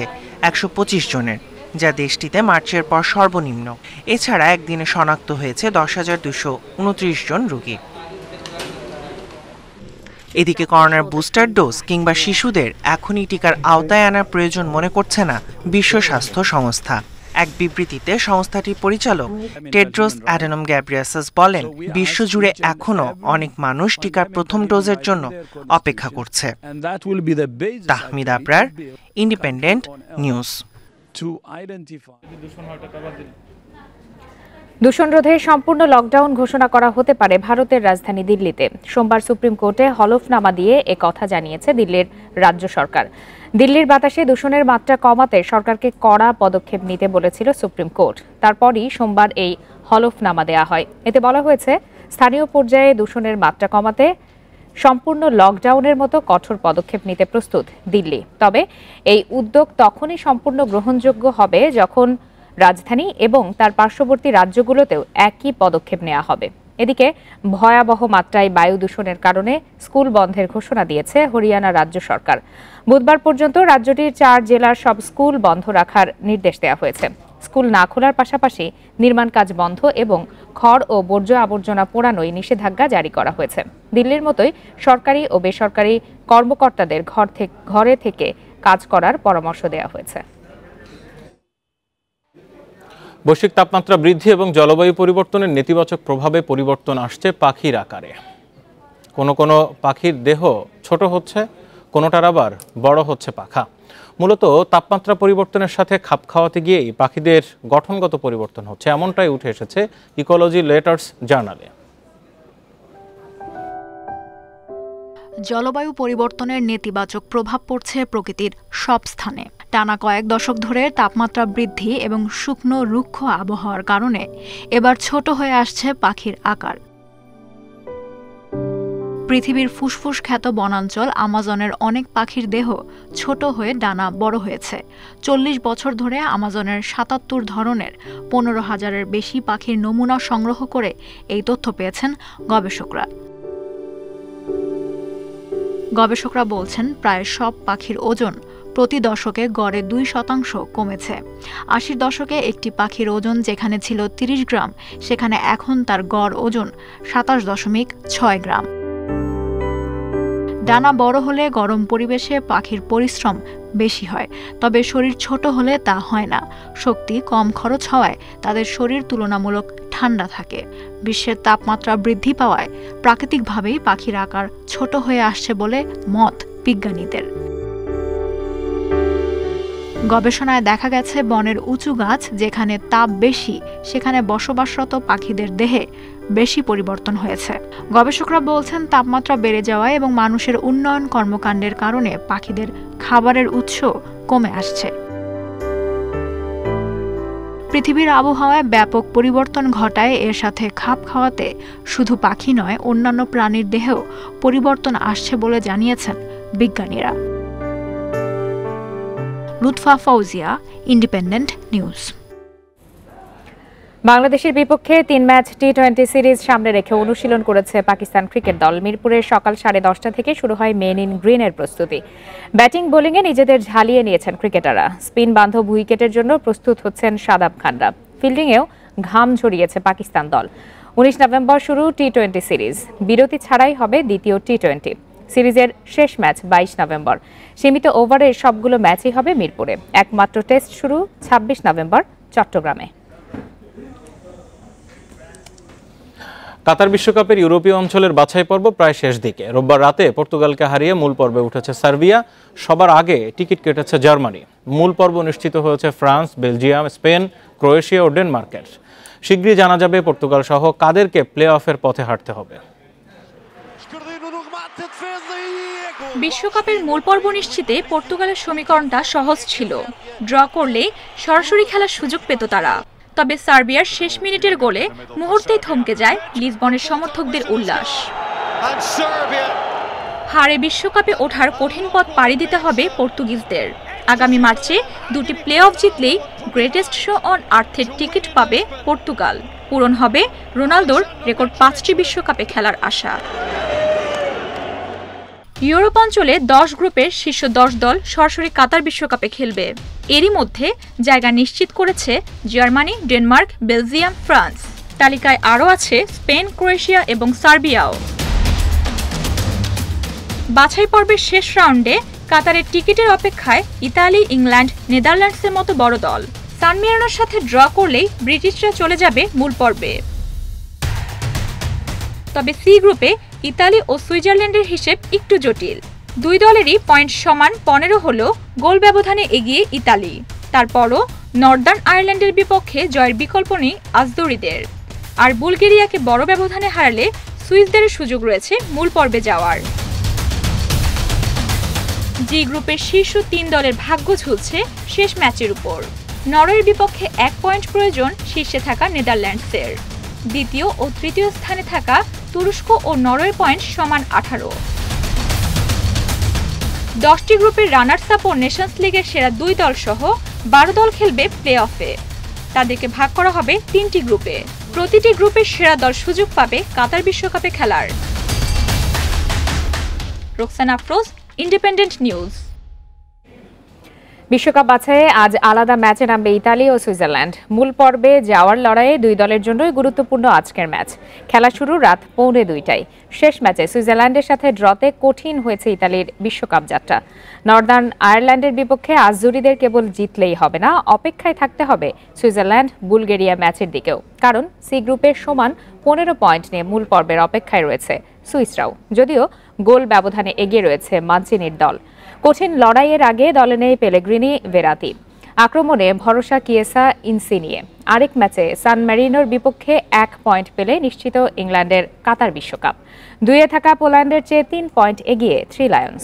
125 জনের, যা দেশটিতে মার্চের পর সর্বনিম্ন। এছাড়া একদিনে শনাক্ত হয়েছে 10,229 জন রোগী। এদিকে করোনার বুস্টার ডোজ কিংবা শিশুদের এখনই টিকার আওতায় আনার প্রয়োজন মনে করছে না বিশ্ব স্বাস্থ্য সংস্থা। এক বিবৃতিতে সংস্থাটির পরিচালক টেড্রোস অ্যাডানম গ্যাব্রিয়াসাস বলেন, বিশ্বজুড়ে এখনও অনেক মানুষ টিকার প্রথম ডোজের জন্য অপেক্ষা করছে। Tahmid Abrar, independent news. দূষণ রোধে সম্পূর্ণ লকডাউন ঘোষণা করা হতে পারে ভারতের রাজধানী দিল্লিতে। সোমবার সুপ্রিম কোর্টে হলফনামা দিয়ে এ কথা জানিয়েছে দিল্লির রাজ্য সরকার। দিল্লির বাতাসে দূষণের মাত্রা কমাতে সরকারকে কড়া পদক্ষেপ নিতে বলেছিল সুপ্রিম কোর্ট। তারপরই সোমবার এই হলফনামা দেওয়া হয়। এতে বলা হয়েছে, স্থানীয় পর্যায়ে দূষণের মাত্রা কমাতে সম্পূর্ণ লকডাউনের মতো কঠোর পদক্ষেপ নিতে প্রস্তুত দিল্লি। তবে এই উদ্যোগ তখনই সম্পূর্ণ গ্রহণযোগ্য হবে যখন রাজধানী এবং তার পার্শ্ববর্তী রাজ্যগুলোতেও একই পদক্ষেপ নেওয়া হবে। এদিকে ভয়াবহ মাত্রায় বায়ু দূষণের কারণে স্কুল বন্ধের ঘোষণা দিয়েছে হরিয়ানা রাজ্য সরকার। বুধবার পর্যন্ত রাজ্যটির 4 জেলার সব স্কুল বন্ধ রাখার নির্দেশ দেওয়া হয়েছে। স্কুল না খোলার পাশাপাশি নির্মাণ কাজ বন্ধ এবং খড় ও বর্জ্য আবর্জনা পোড়ানোয় নিষেধাজ্ঞা জারি করা হয়েছে। দিল্লির মতোই সরকারি ও বেসরকারি কর্মকর্তাদের ঘরে থেকে কাজ করার পরামর্শ দেওয়া হয়েছে। বৈশ্বিক তাপমাত্রা বৃদ্ধি এবং জলবায়ু পরিবর্তনের নেতিবাচক প্রভাবে পরিবর্তন আসছে পাখির আকারে। কোনো কোনো পাখির দেহ ছোট হচ্ছে, কোনোটার আবার বড় হচ্ছে পাখা। মূলত তাপমাত্রা পরিবর্তনের সাথে খাপ খাওয়াতে গিয়েই পাখিদের গঠনগত পরিবর্তন হচ্ছে, এমনটাই উঠে এসেছে ইকোলজি লেটার্স জার্নালে। জলবায়ু পরিবর্তনের নেতিবাচক প্রভাব পড়ছে প্রকৃতির সব স্থানে। টানা কয়েক দশক ধরে তাপমাত্রা বৃদ্ধি এবং শুকনো রুক্ষ আবহাওয়ার কারণে এবার ছোট হয়ে আসছে পাখির আকার। পৃথিবীর ফুসফুস খ্যাত বনাঞ্চল আমাজনের অনেক পাখির দেহ ছোট হয়ে ডানা বড় হয়েছে। 40 বছর ধরে আমাজনের 77 ধরনের 15,000-এর বেশি পাখির নমুনা সংগ্রহ করে এই তথ্য পেয়েছেন গবেষকরা। গবেষকরা বলছেন প্রায় সব পাখির ওজন প্রতি দশকে গড়ে 2% কমেছে। 80 দশকে একটি পাখির ওজন যেখানে ছিল 30 গ্রাম, সেখানে এখন তার গড় ওজন 27.6 গ্রাম। ডানা বড় হলে গরম পরিবেশে পাখির পরিশ্রম বেশি হয়, তবে শরীর ছোট হলে তা হয় না। শক্তি কম খরচ হওয়ায় তাদের শরীর তুলনামূলক ঠান্ডা থাকে। বিশ্বের তাপমাত্রা বৃদ্ধি পাওয়ায় প্রাকৃতিকভাবেই পাখির আকার ছোট হয়ে আসছে বলে মত বিজ্ঞানীদের। গবেষণায় দেখা গেছে বনের উঁচু গাছ যেখানে তাপ বেশি, সেখানে বসবাসরত পাখিদের দেহে বেশি পরিবর্তন হয়েছে। গবেষকরা বলছেন তাপমাত্রা বেড়ে যাওয়া এবং মানুষের উন্নয়ন কর্মকাণ্ডের কারণে পাখিদের খাবারের উৎস কমে আসছে। পৃথিবীর আবহাওয়ায় ব্যাপক পরিবর্তন ঘটায় এর সাথে খাপ খাওয়াতে শুধু পাখি নয়, অন্যান্য প্রাণীর দেহেও পরিবর্তন আসছে বলে জানিয়েছেন বিজ্ঞানীরা। Lutfa Fouzia, independent news. বাংলাদেশের বিপক্ষে 3 ম্যাচ টি-20 সিরিজ সামনে রেখে অনুশীলন করেছে পাকিস্তান ক্রিকেট দল। মিরপুরে সকাল 10:30 থেকে শুরু হয় মেন ইন গ্রিনের প্রস্তুতি। ব্যাটিং বোলিংয়ে নিজেদের ঝালিয়ে নিয়েছেন ক্রিকেটাররা। স্পিন বান্ধব উইকেটের জন্য প্রস্তুত হচ্ছেন শাদাব খানরা। ফিল্ডিংয়েও ঘাম ঝরিয়েছে পাকিস্তান দল। 19 নভেম্বর শুরু টি-20 সিরিজ। বিরতি ছাড়াই হবে দ্বিতীয় টি-20। সিরিজের শেষ ম্যাচ 22 নভেম্বর। সীমিত ওভারের সবগুলো ম্যাচই হবে মিরপুরে। একমাত্র টেস্ট শুরু 26 নভেম্বর চট্টগ্রামে। কাতার বিশ্বকাপের ইউরোপীয় অঞ্চলের বাছাই পর্ব প্রায় শেষ দিকে। রোববার রাতে পর্তুগালকে হারিয়ে মূল পর্বে উঠেছে সার্বিয়া। সবার আগে টিকিট কেটেছে জার্মানি। মূল পর্ব নিশ্চিত হয়েছে ফ্রান্স, বেলজিয়াম, স্পেন, ক্রোয়েশিয়া ও ডেনমার্কের। শীঘ্রই জানা যাবে পর্তুগাল সহ কাদেরকে প্লে অফের পথে হাঁটতে হবে। বিশ্বকাপের মূল পর্ব নিশ্চিতে পর্তুগালের সমীকরণটা সহজ ছিল। ড্র করলে সরাসরি খেলার সুযোগ পেত তারা। তবে সার্বিয়ার শেষ মিনিটের গোলে মুহূর্তেই থমকে যায় লিসবনের সমর্থকদের উল্লাস। হারে বিশ্বকাপে ওঠার কঠিন পথ পাড়ি দিতে হবে পর্তুগিজদের। আগামী মার্চে 2টি প্লে অফ জিতলেই গ্রেটেস্ট শো অন আর্থের টিকিট পাবে পর্তুগাল। পূরণ হবে রোনালদোর রেকর্ড 5টি বিশ্বকাপে খেলার আশা। ইউরোপ অঞ্চলে 10 গ্রুপের শীর্ষ 10 দল সরাসরি কাতার বিশ্বকাপে খেলবে। এরই মধ্যে জায়গা নিশ্চিত করেছে জার্মানি, ডেনমার্ক, বেলজিয়াম, ফ্রান্স। তালিকায় আরও আছে স্পেন, ক্রোয়েশিয়া এবং সার্বিয়াও। বাছাই পর্বের শেষ রাউন্ডে কাতারের টিকিটের অপেক্ষায় ইতালি, ইংল্যান্ড, নেদারল্যান্ডসের মতো বড় দল। সান মেরিনোর সাথে ড্র করলেই ব্রিটিশরা চলে যাবে মূল পর্বে। তবে সি গ্রুপে ইতালি ও সুইজারল্যান্ডের হিসেব একটু জটিল। দুই দলেরই পয়েন্ট সমান 15 হলেও গোল ব্যবধানে এগিয়ে ইতালি। তারপরও নর্দার্ন আয়ারল্যান্ডের বিপক্ষে জয়ের বিকল্প নেই আজদুরিদের। আর বুলগেরিয়াকে বড় ব্যবধানে হারালে সুইসদের সুযোগ রয়েছে মূল পর্বে যাওয়ার। জি গ্রুপের শীর্ষ 3 দলের ভাগ্য ঝুলছে শেষ ম্যাচের উপর। নরওয়ের বিপক্ষে 1 পয়েন্ট প্রয়োজন শীর্ষে থাকা নেদারল্যান্ডসের। দ্বিতীয় ও তৃতীয় স্থানে থাকা তুরস্ক ও নরওয়ের পয়েন্ট সমান 18। 10টি গ্রুপের রানার্স আপ ও নেশনস লিগের সেরা 2 দল সহ 12 দল খেলবে প্লে অফে। তাদেরকে ভাগ করা হবে 3টি গ্রুপে। প্রতিটি গ্রুপের সেরা দল সুযোগ পাবে কাতার বিশ্বকাপে খেলার। Roksana Afroz, Independent news. বিশ্বকাপ বাছাইয়ে আজ আলাদা ম্যাচে নামবে ইতালি ও সুইজারল্যান্ড। মূল পর্বে যাওয়ার লড়াইয়ে দুই দলের জন্যই গুরুত্বপূর্ণ আজকের ম্যাচ। খেলা শুরু রাত 1:45টায়। শেষ ম্যাচে সুইজারল্যান্ডের সাথে ড্রতে কঠিন হয়েছে ইতালির বিশ্বকাপ যাত্রা। নর্দার্ন আয়ারল্যান্ডের বিপক্ষে আজুরিদের কেবল জিতলেই হবে না, অপেক্ষায় থাকতে হবে সুইজারল্যান্ড বুলগেরিয়া ম্যাচের দিকেও। কারণ সি গ্রুপের সমান 15 পয়েন্ট নিয়ে মূল পর্বের অপেক্ষায় রয়েছে সুইসরাও, যদিও গোল ব্যবধানে এগিয়ে রয়েছে মানচিনির দল। কঠিন লড়াইয়ের আগে দলে নেই পেলেগ্রিনি, ভেরাতি। আক্রমণে ভরসা কিয়েসা, ইনসিনিয়ে। আরেক ম্যাচে সান ম্যারিনোর বিপক্ষে 1 পয়েন্ট পেলে নিশ্চিত ইংল্যান্ডের কাতার বিশ্বকাপ। 2-এ থাকা পোল্যান্ডের চেয়ে 3 পয়েন্ট এগিয়ে থ্রি লায়ন্স।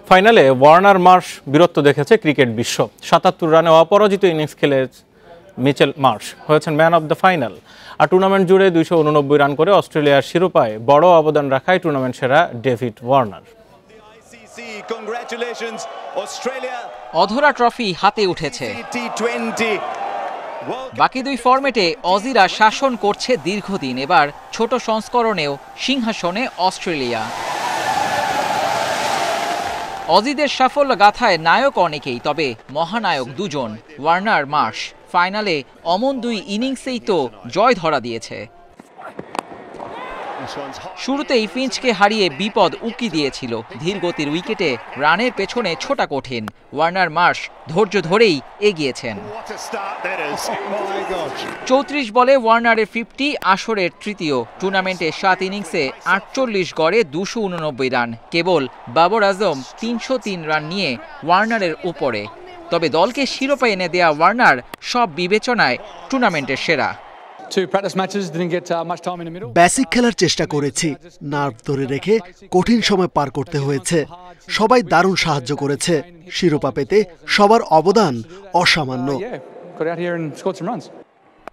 ফাইনালে ওয়ার্নার মার্শ বীরত্ব দেখেছে ক্রিকেট বিশ্ব। 77 রানে অপরাজিত ইনিংস খেলে মিচেল মার্শ হয়েছেন ম্যান অব দ্য ফাইনাল। আর টুর্নামেন্ট জুড়ে 289 রান করে অস্ট্রেলিয়ার শিরোপায় বড় অবদান রাখায় টুর্নামেন্ট সেরা ডেভিড ওয়ার্নার। অধরা ট্রফি হাতে উঠেছে। বাকি দুই ফরম্যাটে অজিরা শাসন করছে দীর্ঘদিন। এবার ছোট সংস্করণেও সিংহাসনে অস্ট্রেলিয়া। অজিদের সাফল্য গাথায় নায়ক অনেকেই, তবে মহানায়ক দুজন, ওয়ার্নার, মার্শ। ফাইনালে অমন দুই ইনিংসেই তো জয় ধরা দিয়েছে। শুরুতেই ফিঞ্চকে হারিয়ে বিপদ উকি দিয়েছিল। ধীর গতির উইকেটে রানের পেছনে ছোটা কঠিন। ওয়ার্নার, মার্শ ধৈর্য ধরেই এগিয়েছেন। 34 বলে ওয়ার্নারের 50, আসরের তৃতীয়। টুর্নামেন্টে 7 ইনিংসে 48 গড়ে 289 রান। কেবল বাবর আজম 303 রান নিয়ে ওয়ার্নারের উপরে। তবে দলকে শিরোপা এনে দেয়া ওয়ার্নার সব বিবেচনায় টুর্নামেন্টের সেরা। বেসিক খেলার চেষ্টা করেছি, নার্ভ ধরে রেখে কঠিন সময় পার করতে হয়েছে। সবাই দারুণ সাহায্য করেছে। শিরোপা পেতে সবার অবদান অসামান্য।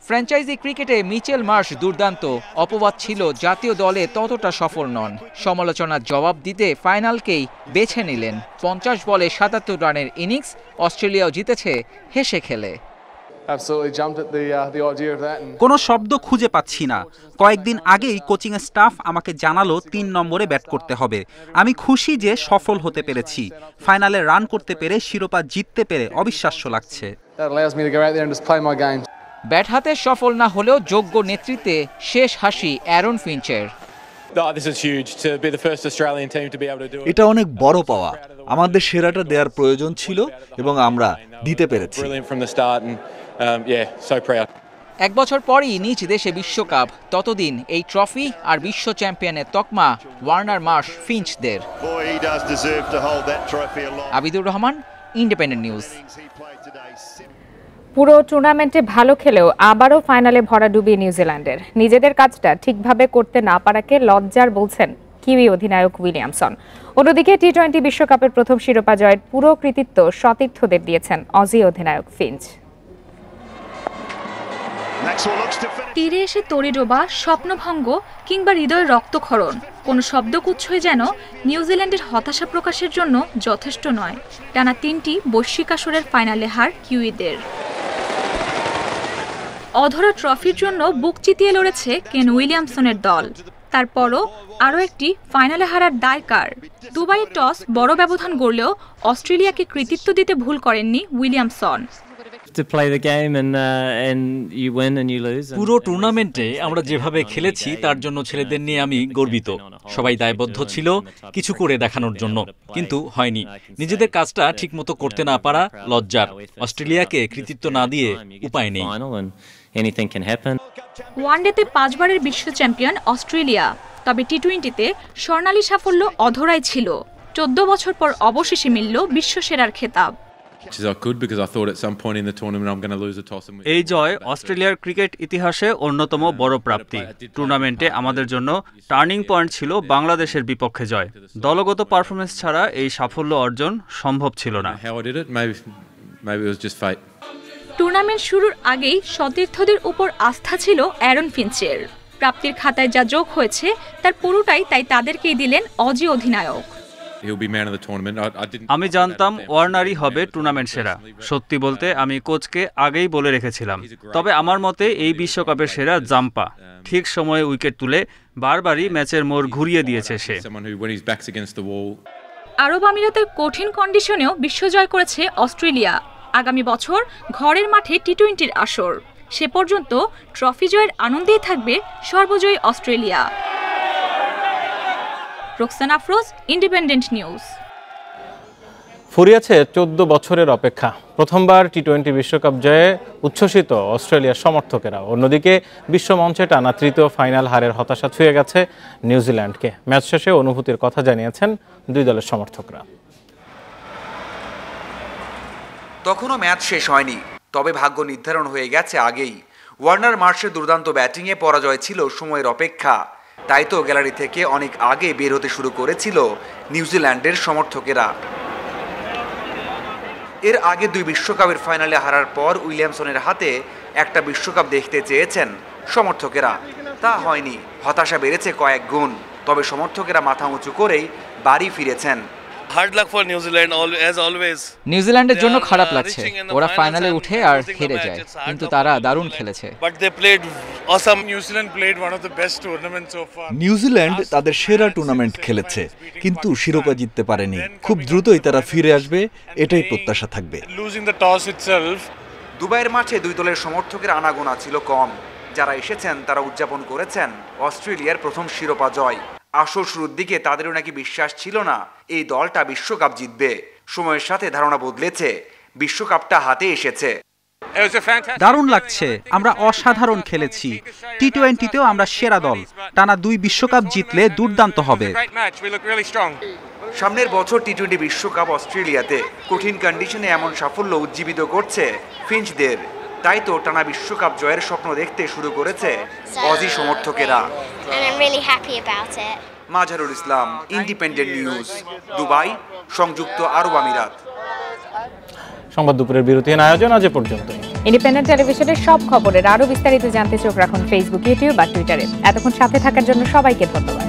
ফ্র্যাঞ্চাইজি ক্রিকেটে মিচেল মার্শ দুর্দান্ত। অপবাদ ছিল জাতীয় দলে ততটা সফল নন। সমালোচনার জবাব দিতে ফাইনালকেই বেছে নিলেন। 50 বলে 77 রানের ইনিংস। অস্ট্রেলিয়াও জিতেছে হেসে খেলে। কোনো শব্দ খুঁজে পাচ্ছি না। কয়েকদিন আগেই কোচিং স্টাফ আমাকে জানালো 3 নম্বরে ব্যাট করতে হবে। আমি খুশি যে সফল হতে পেরেছি। ফাইনালে রান করতে পেরে, শিরোপা জিততে পেরে অবিশ্বাস্য লাগছে। ব্যাট হাতে সফল না হলেও যোগ্য নেতৃত্বে শেষ হাসি অ্যারন ফিঞ্চের। এটা অনেক বড় পাওয়া। আমাদের সেরাটা দেওয়ার প্রয়োজন ছিল এবং আমরা দিতে পেরেছি। 1 বছর পরই নিজ দেশে বিশ্বকাপ। ততদিন এই ট্রফি আর বিশ্ব চ্যাম্পিয়নের তকমা ওয়ার্নার, মার্শ, ফিঞ্চদের। Abidur Rahman, Independent News. পুরো টুর্নামেন্টে ভালো খেলেও আবারও ফাইনালে ভরাডুবি নিউজিল্যান্ডের। নিজেদের কাজটা ঠিকভাবে করতে না পারাকে লজ্জার বলছেন কিউই অধিনায়ক উইলিয়ামসন। অন্যদিকে টি-20 বিশ্বকাপের প্রথম শিরোপা জয়ের পুরো কৃতিত্ব সতীর্থদের দিয়েছেন অজি অধিনায়ক ফিঞ্চ। তীরে এসে তড়িডোবা, স্বপ্নভঙ্গ কিংবা হৃদয় রক্তক্ষরণ, কোনো শব্দগুচ্ছই যেন নিউজিল্যান্ডের হতাশা প্রকাশের জন্য যথেষ্ট নয়। টানা 3টি বৈশ্বিক আসরের ফাইনালে হার কিউইদের। অধরা ট্রফির জন্য বুক চিতিয়ে লড়েছে কেন উইলিয়ামসনের দল। তারপরও আরও একটি ফাইনালে হারার দায় কার? দুবাইয়ে টস বড় ব্যবধান গড়লেও অস্ট্রেলিয়াকে কৃতিত্ব দিতে ভুল করেননি উইলিয়ামসন। পুরো টুর্নামেন্টে আমরা যেভাবে খেলেছি তার জন্য ছেলেদের নিয়ে আমি গর্বিত। সবাই দায়বদ্ধ ছিল কিছু করে দেখানোর জন্য, কিন্তু হয়নি। নিজেদের কাজটা ঠিকমতো করতে না পারা লজ্জার। অস্ট্রেলিয়াকে কৃতিত্ব না দিয়ে উপায় নেই। ওয়ানডেতে 5 বারের বিশ্ব চ্যাম্পিয়ন অস্ট্রেলিয়া, তবে টি-20তে স্বর্ণালী সাফল্য অধরাই ছিল। 14 বছর পর অবশেষে মিলল বিশ্বসেরার খেতাব। এই জয় অস্ট্রেলিয়ার ক্রিকেট ইতিহাসে অন্যতম বড় প্রাপ্তি। টুর্নামেন্টে আমাদের জন্য টার্নিং পয়েন্ট ছিল বাংলাদেশের বিপক্ষে জয়। দলগত পারফরমেন্স ছাড়া এই সাফল্য অর্জন সম্ভব ছিল না। টুর্নামেন্ট শুরুর আগেই সতীর্থদের উপর আস্থা ছিল অ্যারন ফিঞ্চের। প্রাপ্তির খাতায় যা যোগ হয়েছে তার পুরোটাই তাই তাদেরকেই দিলেন অজি অধিনায়ক। আমি জানতাম ওয়ার্নারই হবে টুর্নামেন্ট সেরা। সত্যি বলতে আমি কোচকে আগেই বলে রেখেছিলাম। তবে আমার মতে এই বিশ্বকাপের সেরা জাম্পা। ঠিক সময়ে উইকেট তুলে বারবারই ম্যাচের মোড় ঘুরিয়ে দিয়েছে সে। আরব আমিরাতের কঠিন কন্ডিশনেও বিশ্বজয় করেছে অস্ট্রেলিয়া। আগামী বছর ঘরের মাঠে টি-20-র আসর। সে পর্যন্ত ট্রফি জয়ের আনন্দেই থাকবে সর্বজয়ী Australia. Roksana Afroz, Independent News. ফুরিয়েছে 14 বছরের অপেক্ষা। প্রথমবার টি-20 বিশ্বকাপ জয়ে উচ্ছ্বসিত অস্ট্রেলিয়ার সমর্থকেরা। অন্যদিকে বিশ্বমঞ্চে টানা তৃতীয় ফাইনাল হারের হতাশা ছুঁয়ে গেছে নিউজিল্যান্ডকে। ম্যাচ শেষে অনুভূতির কথা জানিয়েছেন দুই দলের সমর্থকরা। তখনও ম্যাচ শেষ হয়নি, তবে ভাগ্য নির্ধারণ হয়ে গেছে আগেই। ওয়ার্নার মার্শের দুর্দান্ত ব্যাটিংয়ে পরাজয় ছিল সময়ের অপেক্ষা। তাই তো গ্যালারি থেকে অনেক আগে বের হতে শুরু করেছিল নিউজিল্যান্ডের সমর্থকেরা। এর আগে 2 বিশ্বকাপের ফাইনালে হারার পর উইলিয়ামসনের হাতে একটা বিশ্বকাপ দেখতে চেয়েছেন সমর্থকেরা। তা হয়নি, হতাশা বেড়েছে কয়েক গুণ। তবে সমর্থকেরা মাথা উঁচু করেই বাড়ি ফিরেছেন। নিউজিল্যান্ডের জন্য খারাপ লাগছে, ওরা ফাইনালে উঠে আর হেরে যায়, কিন্তু তারা দারুণ খেলেছে। নিউজিল্যান্ড তাদের সেরা টুর্নামেন্ট খেলেছে, কিন্তু শিরোপা জিততে পারেনি। খুব দ্রুতই তারা ফিরে আসবে, এটাই প্রত্যাশা থাকবে। দুবাইয়ের মাঠে দুই দলের সমর্থকের আনাগোনা ছিল কম। যারা এসেছেন তারা উদযাপন করেছেন অস্ট্রেলিয়ার প্রথম শিরোপা জয়। আসর শুরুর দিকে তাদেরও নাকি বিশ্বাস ছিল না এই দলটা বিশ্বকাপ জিতবে। সময়ের সাথে ধারণা বদলেছে, বিশ্বকাপটা হাতে এসেছে। দারুণ লাগছে, আমরা অসাধারণ খেলেছি। টি-20তেও আমরা সেরা দল। টানা 2 বিশ্বকাপ জিতলে দুর্দান্ত হবে। সামনের বছর টি-20 বিশ্বকাপ অস্ট্রেলিয়াতে। কঠিন কন্ডিশনে এমন সাফল্য উজ্জীবিত করছে ফিঞ্চদের। তাই তো টানা বিশ্বকাপ জয়ের স্বপ্ন দেখতে শুরু করেছে অজি সমর্থকেরা। মাঝারুল ইসলাম, ইন্ডিপেন্ডেন্ট নিউজ, দুবাই, সংযুক্ত আরব আমিরাত। সংবাদ দুপুরের বিরতিহীন আয়োজন আজ পর্যন্ত। ইন্ডিপেন্ডেন্ট টেলিভিশনের সব খবরের আরো বিস্তারিত জানতে চোখ রাখুন ফেসবুক, ইউটিউব বা টুইটারে। এতক্ষণ সাথে থাকার জন্য সবাইকে ধন্যবাদ।